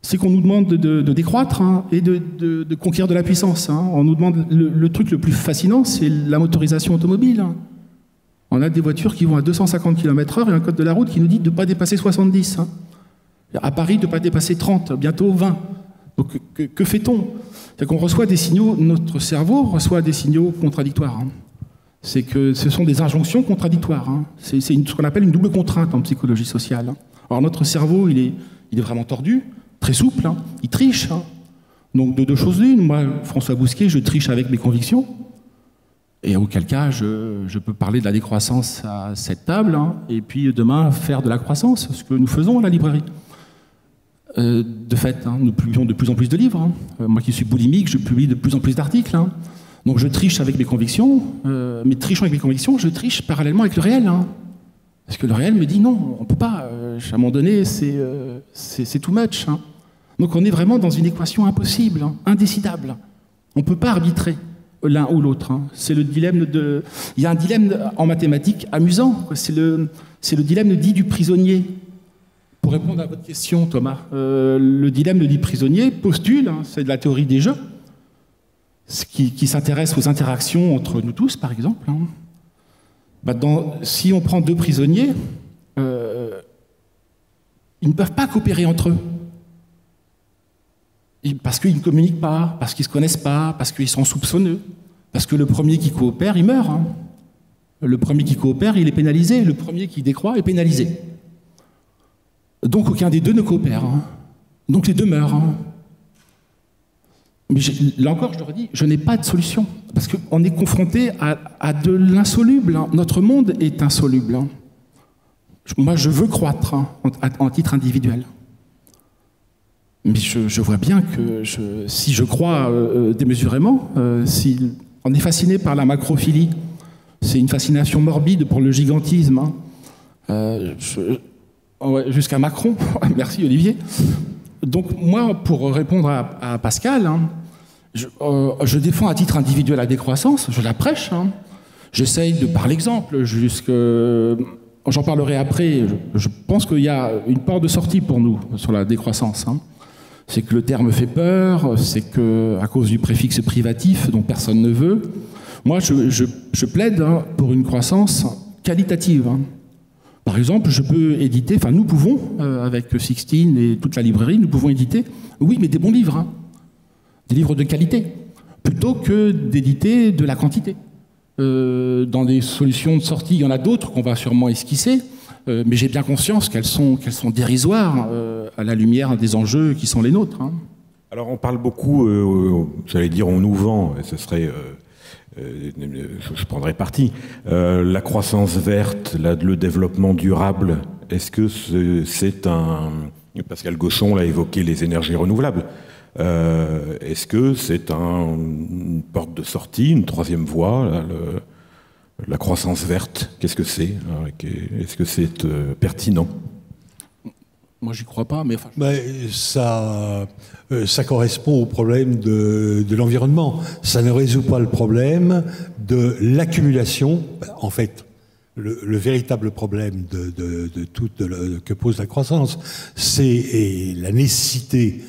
C'est qu'on nous demande de décroître et de conquérir de la puissance. On nous demande le truc le plus fascinant, c'est la motorisation automobile. On a des voitures qui vont à 250 km/h et un code de la route qui nous dit de ne pas dépasser 70. À Paris, de ne pas dépasser 30, bientôt 20. Donc, que fait-on? C'est qu'on reçoit des signaux, notre cerveau reçoit des signaux contradictoires. C'est que ce sont des injonctions contradictoires. C'est ce qu'on appelle une double contrainte en psychologie sociale. Alors, notre cerveau, il est vraiment tordu, très souple, il triche. Donc, de deux choses l'une. Moi, François Bousquet, je triche avec mes convictions. Et auquel cas, je peux parler de la décroissance à cette table, et puis demain, faire de la croissance, ce que nous faisons à la librairie. De fait, nous publions de plus en plus de livres. Moi qui suis boulimique, je publie de plus en plus d'articles. Donc je triche avec mes convictions, mais trichant avec mes convictions, je triche parallèlement avec le réel. Parce que le réel me dit non, on ne peut pas. À un moment donné, c'est too much. Donc on est vraiment dans une équation impossible, indécidable. On ne peut pas arbitrer l'un ou l'autre. C'est le dilemme de... Il y a un dilemme en mathématiques amusant. C'est le dilemme dit du prisonnier. Pour répondre à votre question, Thomas, le dilemme du prisonnier postule, c'est de la théorie des jeux, qui s'intéresse aux interactions entre nous tous, par exemple. Si on prend deux prisonniers, ils ne peuvent pas coopérer entre eux. Parce qu'ils ne communiquent pas, parce qu'ils ne se connaissent pas, parce qu'ils sont soupçonneux. Parce que le premier qui coopère, il meurt. Le premier qui coopère, il est pénalisé. Le premier qui décroît est pénalisé. Donc aucun des deux ne coopère. Donc les deux meurent. Mais là encore, je leur dis, je n'ai pas de solution. Parce qu'on est confronté à de l'insoluble. Notre monde est insoluble. Moi, je veux croître en titre individuel. Mais je vois bien que si je crois démesurément, si on est fasciné par la macrophilie, c'est une fascination morbide pour le gigantisme, ouais, jusqu'à Macron. Merci Olivier. Donc moi, pour répondre à Pascal, je défends à titre individuel la décroissance, je la prêche. J'essaye de, par l'exemple, j'en parlerai après, je pense qu'il y a une porte de sortie pour nous sur la décroissance. C'est que le terme fait peur, c'est qu'à cause du préfixe privatif dont personne ne veut, moi je plaide pour une croissance qualitative. Par exemple, je peux éditer, enfin nous pouvons, avec Sixtine et toute la librairie, nous pouvons éditer, oui, mais des bons livres, des livres de qualité, plutôt que d'éditer de la quantité. Dans des solutions de sortie, il y en a d'autres qu'on va sûrement esquisser, mais j'ai bien conscience qu'elles sont dérisoires à la lumière des enjeux qui sont les nôtres. Alors on parle beaucoup, j'allais dire on nous vend, et ce serait, je prendrais parti, la croissance verte, le développement durable. Est-ce que c'est un... Pascal Gauchon l'a évoqué, les énergies renouvelables. Est-ce que c'est une porte de sortie, une troisième voie, la croissance verte? Qu'est-ce que c'est? Est-ce que c'est pertinent? Moi, j'y crois pas, mais... Enfin... ça correspond au problème de l'environnement. Ça ne résout pas le problème de l'accumulation. En fait, le véritable problème que pose la croissance, c'est la nécessité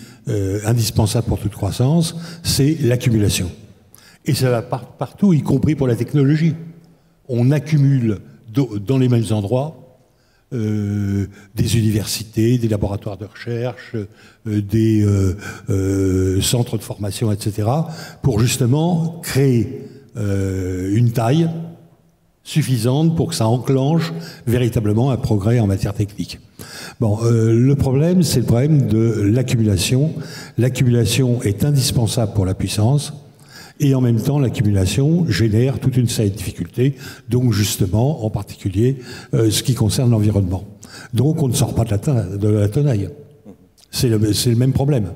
indispensable pour toute croissance, c'est l'accumulation. Et ça va partout, y compris pour la technologie. On accumule dans les mêmes endroits des universités, des laboratoires de recherche, des centres de formation, etc., pour justement créer une taille suffisante pour que ça enclenche véritablement un progrès en matière technique. Bon, le problème, c'est le problème de l'accumulation. L'accumulation est indispensable pour la puissance, et en même temps, l'accumulation génère toute une série de difficultés, donc justement, en particulier, ce qui concerne l'environnement. Donc, on ne sort pas de la tenaille. C'est le même problème.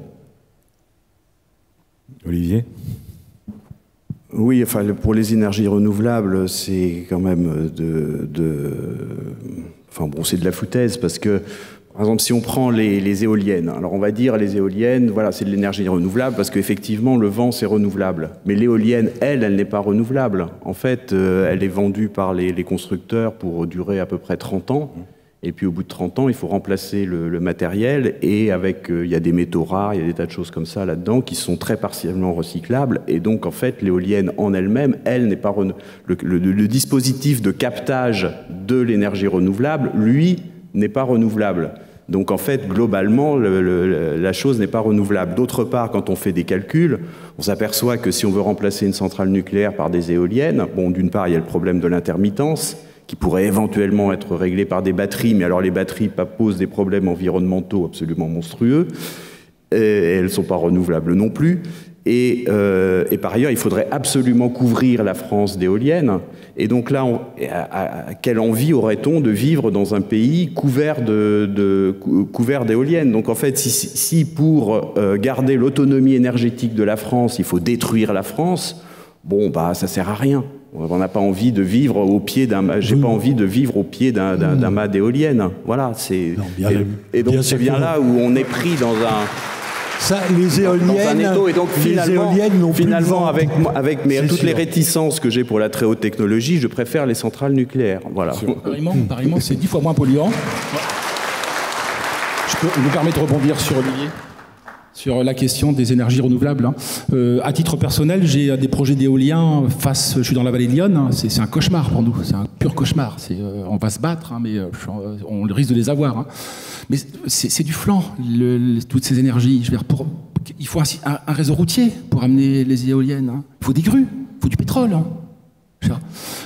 Olivier ? Oui, enfin, pour les énergies renouvelables, c'est quand même enfin bon, c'est de la foutaise, parce que, par exemple, si on prend les éoliennes, alors on va dire les éoliennes, voilà, c'est de l'énergie renouvelable, parce qu'effectivement, le vent, c'est renouvelable. Mais l'éolienne, elle n'est pas renouvelable. En fait, elle est vendue par les constructeurs pour durer à peu près 30 ans. Et puis au bout de 30 ans, il faut remplacer le matériel, et il y a des métaux rares, il y a des tas de choses comme ça là-dedans qui sont très partiellement recyclables. Et donc en fait, l'éolienne en elle-même, elle n'est pas le dispositif de captage de l'énergie renouvelable, lui, n'est pas renouvelable. Donc en fait, globalement, la chose n'est pas renouvelable. D'autre part, quand on fait des calculs, on s'aperçoit que si on veut remplacer une centrale nucléaire par des éoliennes, bon, d'une part, il y a le problème de l'intermittence, qui pourrait éventuellement être réglé par des batteries, mais alors les batteries posent des problèmes environnementaux absolument monstrueux, et elles ne sont pas renouvelables non plus. Et par ailleurs, il faudrait absolument couvrir la France d'éoliennes. Et donc là, quelle envie aurait-on de vivre dans un pays couvert d'éoliennes? Donc en fait, si pour garder l'autonomie énergétique de la France, il faut détruire la France, bon, bah ça sert à rien. On n'a pas envie de vivre au pied j'ai pas envie de vivre au pied d'un mât d'éoliennes. Voilà, et donc c'est bien là où on est pris dans un... Ça, les éoliennes, et donc finalement avec toutes les réticences que j'ai pour la très haute technologie, je préfère les centrales nucléaires. Voilà. Pareillement, c'est 10 fois moins polluant. Je me permets de rebondir sur Olivier, sur la question des énergies renouvelables. À titre personnel, j'ai des projets d'éolien je suis dans la vallée de l'Yonne, c'est un cauchemar pour nous, c'est un pur cauchemar. On va se battre, mais on risque de les avoir. Mais c'est du flanc, toutes ces énergies. Il faut un réseau routier pour amener les éoliennes. Il faut des grues, il faut du pétrole.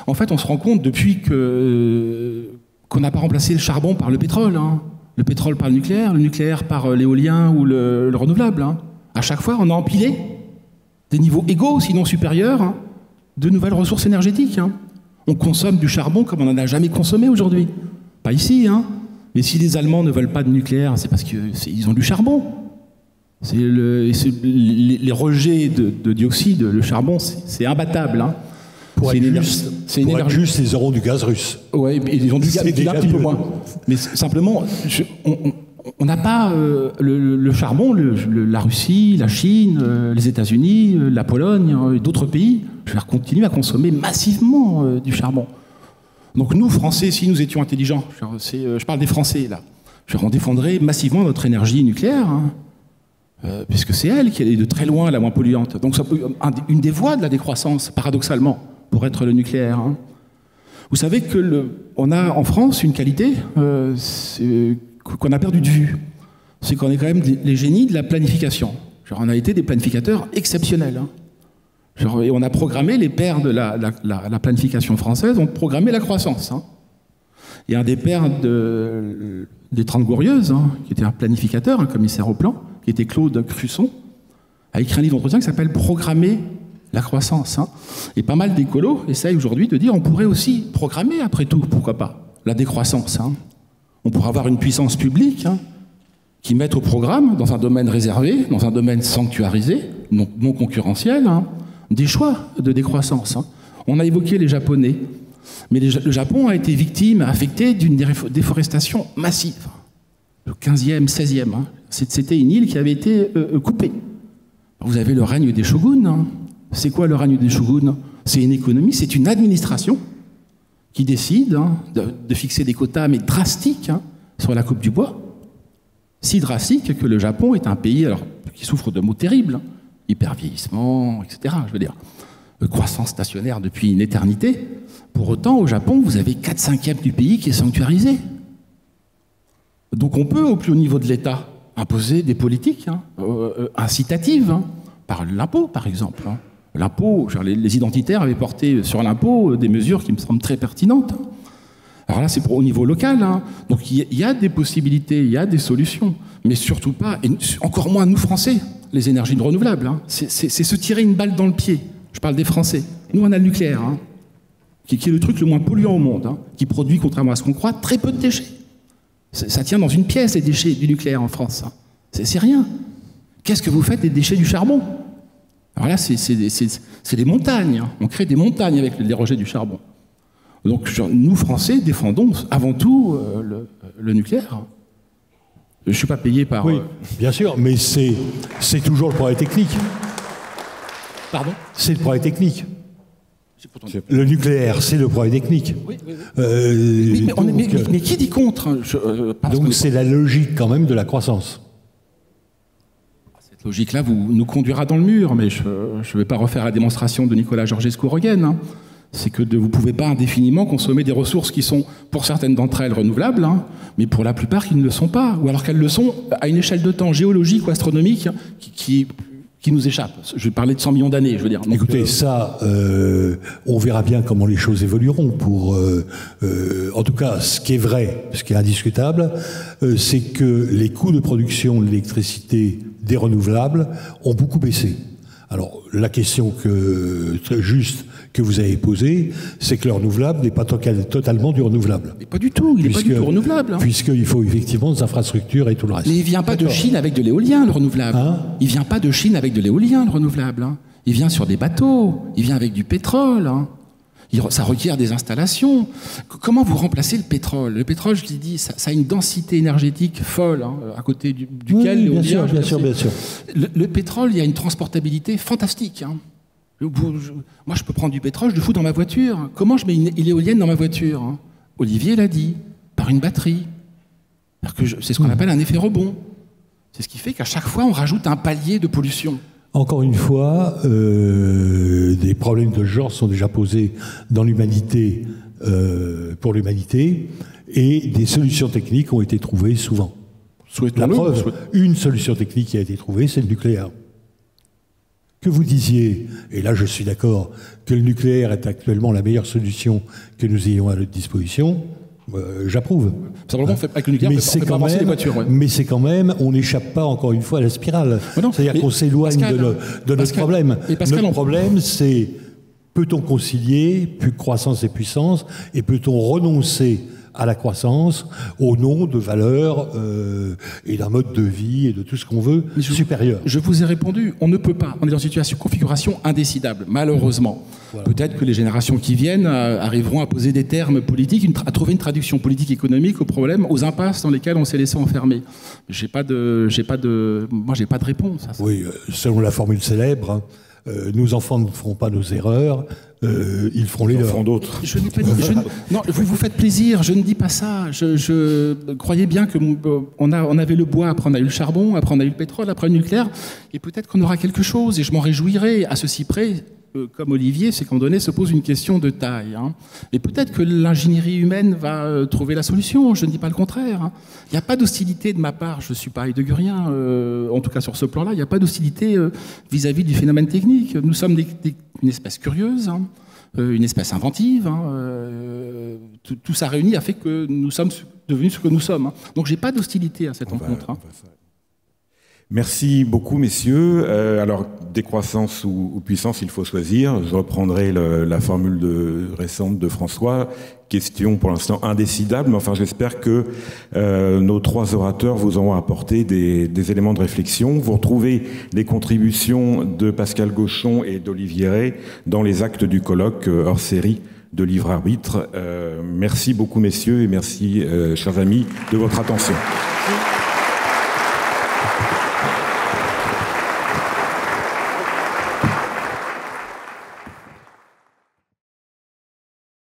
En fait, on se rend compte depuis qu'on n'a pas remplacé le charbon par le pétrole. Le pétrole par le nucléaire par l'éolien ou le renouvelable. À chaque fois, on a empilé des niveaux égaux, sinon supérieurs, de nouvelles ressources énergétiques. On consomme du charbon comme on n'en a jamais consommé aujourd'hui. Pas ici, Mais si les Allemands ne veulent pas de nucléaire, c'est parce qu'ils ont du charbon. Les rejets de dioxyde, le charbon, c'est imbattable. Hein. Pour être juste, ils auront du gaz russe. Oui, ils ont du gaz, mais un petit peu moins. Mais simplement, on n'a pas le charbon, la Russie, la Chine, les États-Unis, la Pologne, d'autres pays, continuent à consommer massivement du charbon. Donc nous, Français, si nous étions intelligents, je parle des Français là, on défendrait massivement notre énergie nucléaire, hein, puisque c'est elle qui est de très loin la moins polluante. Donc ça peut une des voies de la décroissance, paradoxalement, pour être le nucléaire. Hein. Vous savez on a en France une qualité qu'on a perdu de vue. C'est qu'on est quand même les génies de la planification. On a été des planificateurs exceptionnels. Hein. Et on a programmé, les pères de la planification française ont programmé la croissance. Hein. Et un des pères des 30 Glorieuses, hein, qui était un planificateur, un commissaire au plan, qui était Claude Cruson, a écrit un livre d'entretien qui s'appelle « Programmer la croissance hein ». Et pas mal d'écolos essayent aujourd'hui de dire on pourrait aussi programmer, après tout, pourquoi pas, la décroissance. Hein. On pourrait avoir une puissance publique hein, qui mette au programme, dans un domaine réservé, dans un domaine sanctuarisé, non concurrentiel, hein, des choix de décroissance. Hein. On a évoqué les Japonais, mais le Japon a été victime, affecté d'une déforestation massive. Le 15e, 16e. Hein. C'était une île qui avait été coupée. Vous avez le règne des shoguns. Hein. C'est quoi le règne des shoguns? C'est une économie, c'est une administration qui décide hein, de fixer des quotas, mais drastiques, hein, sur la coupe du bois. Si drastique que le Japon est un pays qui souffre de maux terribles, hein, hypervieillissement, etc. Je veux dire, croissance stationnaire depuis une éternité. Pour autant, au Japon, vous avez 4/5 du pays qui est sanctuarisé. Donc on peut, au plus haut niveau de l'État, imposer des politiques hein, incitatives, hein, par l'impôt, par exemple. Hein. L'impôt, les identitaires avaient porté sur l'impôt des mesures qui me semblent très pertinentes. Hein. Alors là, c'est au niveau local. Hein. Donc il y a des possibilités, il y a des solutions. Mais surtout pas, et encore moins nous Français, les énergies renouvelables. Hein. C'est se tirer une balle dans le pied. Je parle des Français. Nous, on a le nucléaire, hein, qui est le truc le moins polluant au monde, hein, qui produit, contrairement à ce qu'on croit, très peu de déchets. Ça tient dans une pièce, les déchets du nucléaire en France. Hein. C'est rien. Qu'est-ce que vous faites des déchets du charbon? Alors là, c'est des montagnes. Hein. On crée des montagnes avec les rejets du charbon. Donc nous, Français, défendons avant tout le nucléaire. Je ne suis pas payé par... Oui, bien sûr, mais c'est toujours le progrès technique. Pardon? C'est le progrès technique. Le nucléaire, c'est le progrès technique. Oui. Mais qui dit contre hein, donc c'est la logique quand même de la croissance. Cette logique-là nous conduira dans le mur, mais je ne vais pas refaire la démonstration de Nicolas Georgescu-Roegen. Hein. C'est que vous ne pouvez pas indéfiniment consommer des ressources qui sont, pour certaines d'entre elles, renouvelables, hein, mais pour la plupart qui ne le sont pas, ou alors qu'elles le sont à une échelle de temps géologique ou astronomique hein, qui nous échappe. Je vais parler de 100 millions d'années, je veux dire. Donc, écoutez, ça, on verra bien comment les choses évolueront. En tout cas, ce qui est vrai, ce qui est indiscutable, c'est que les coûts de production de l'électricité des renouvelables ont beaucoup baissé. Alors, la question très juste que vous avez posée, c'est que le renouvelable n'est pas totalement du renouvelable. Mais pas du tout, il n'est pas du tout renouvelable. Hein. Puisqu'il faut effectivement des infrastructures et tout le reste. Mais il ne vient pas de Chine avec de l'éolien, le renouvelable. Hein? Il ne vient pas de Chine avec de l'éolien, le renouvelable. Hein. Il vient sur des bateaux, il vient avec du pétrole. Hein. Ça requiert des installations. Comment vous remplacez le pétrole? Le pétrole, je l'ai dit, ça a une densité énergétique folle, hein, à côté duquel oui, l'éolien... Bien sûr. Le pétrole, il y a une transportabilité fantastique. Hein. Moi, je peux prendre du pétrole, je le fous dans ma voiture. Comment je mets une éolienne dans ma voiture hein? Olivier l'a dit, par une batterie. C'est ce qu'on appelle un effet rebond. C'est ce qui fait qu'à chaque fois, on rajoute un palier de pollution. Encore une fois, des problèmes de genre sont déjà posés dans l'humanité, pour l'humanité, et des solutions techniques ont été trouvées souvent. La preuve, une solution technique qui a été trouvée, c'est le nucléaire. Que vous disiez, et là je suis d'accord, que le nucléaire est actuellement la meilleure solution que nous ayons à notre disposition, j'approuve. Simplement, avec le nucléaire, on fait pas avancer les voitures. Ouais. Mais c'est quand même, on n'échappe pas encore une fois à la spirale. C'est-à-dire qu'on s'éloigne de notre problème. Notre problème, c'est peut-on concilier plus croissance et puissance, et peut-on renoncer à la croissance au nom de valeurs et d'un mode de vie et de tout ce qu'on veut supérieur. Je vous ai répondu, on ne peut pas. On est dans une situation, configuration indécidable, malheureusement. Voilà. Peut-être que les générations qui viennent arriveront à poser des termes politiques, à trouver une traduction politique économique aux problèmes, aux impasses dans lesquelles on s'est laissé enfermer. Moi, j'ai pas de réponse à ça. Oui, selon la formule célèbre, hein, nos enfants ne feront pas nos erreurs, ils feront les leurs. Ils feront d'autres. Je n'ai pas dit. Non, vous faites plaisir. Je ne dis pas ça. Je croyais bien que on avait le bois, après on a eu le charbon, après on a eu le pétrole, après le nucléaire, et peut-être qu'on aura quelque chose. Et je m'en réjouirai à ceci près. Comme Olivier, c'est qu'à un moment donné se pose une question de taille. Hein. Et peut-être que l'ingénierie humaine va trouver la solution, je ne dis pas le contraire. Hein. Il n'y a pas d'hostilité de ma part, je ne suis pas heideggerien, en tout cas sur ce plan-là, il n'y a pas d'hostilité vis-à-vis du phénomène technique. Nous sommes une espèce curieuse, hein, une espèce inventive. Hein, tout ça réuni a fait que nous sommes devenus ce que nous sommes. Hein. Donc je n'ai pas d'hostilité à cette rencontre. Hein. Merci beaucoup, messieurs. Alors, décroissance ou puissance, il faut choisir. Je reprendrai la formule récente de François. Question pour l'instant indécidable, mais enfin, j'espère que nos trois orateurs vous auront apporté des éléments de réflexion. Vous retrouvez les contributions de Pascal Gauchon et d'Olivier Rey dans les actes du colloque hors série de Livre Arbitre. Merci beaucoup, messieurs, et merci, chers amis, de votre attention. Merci.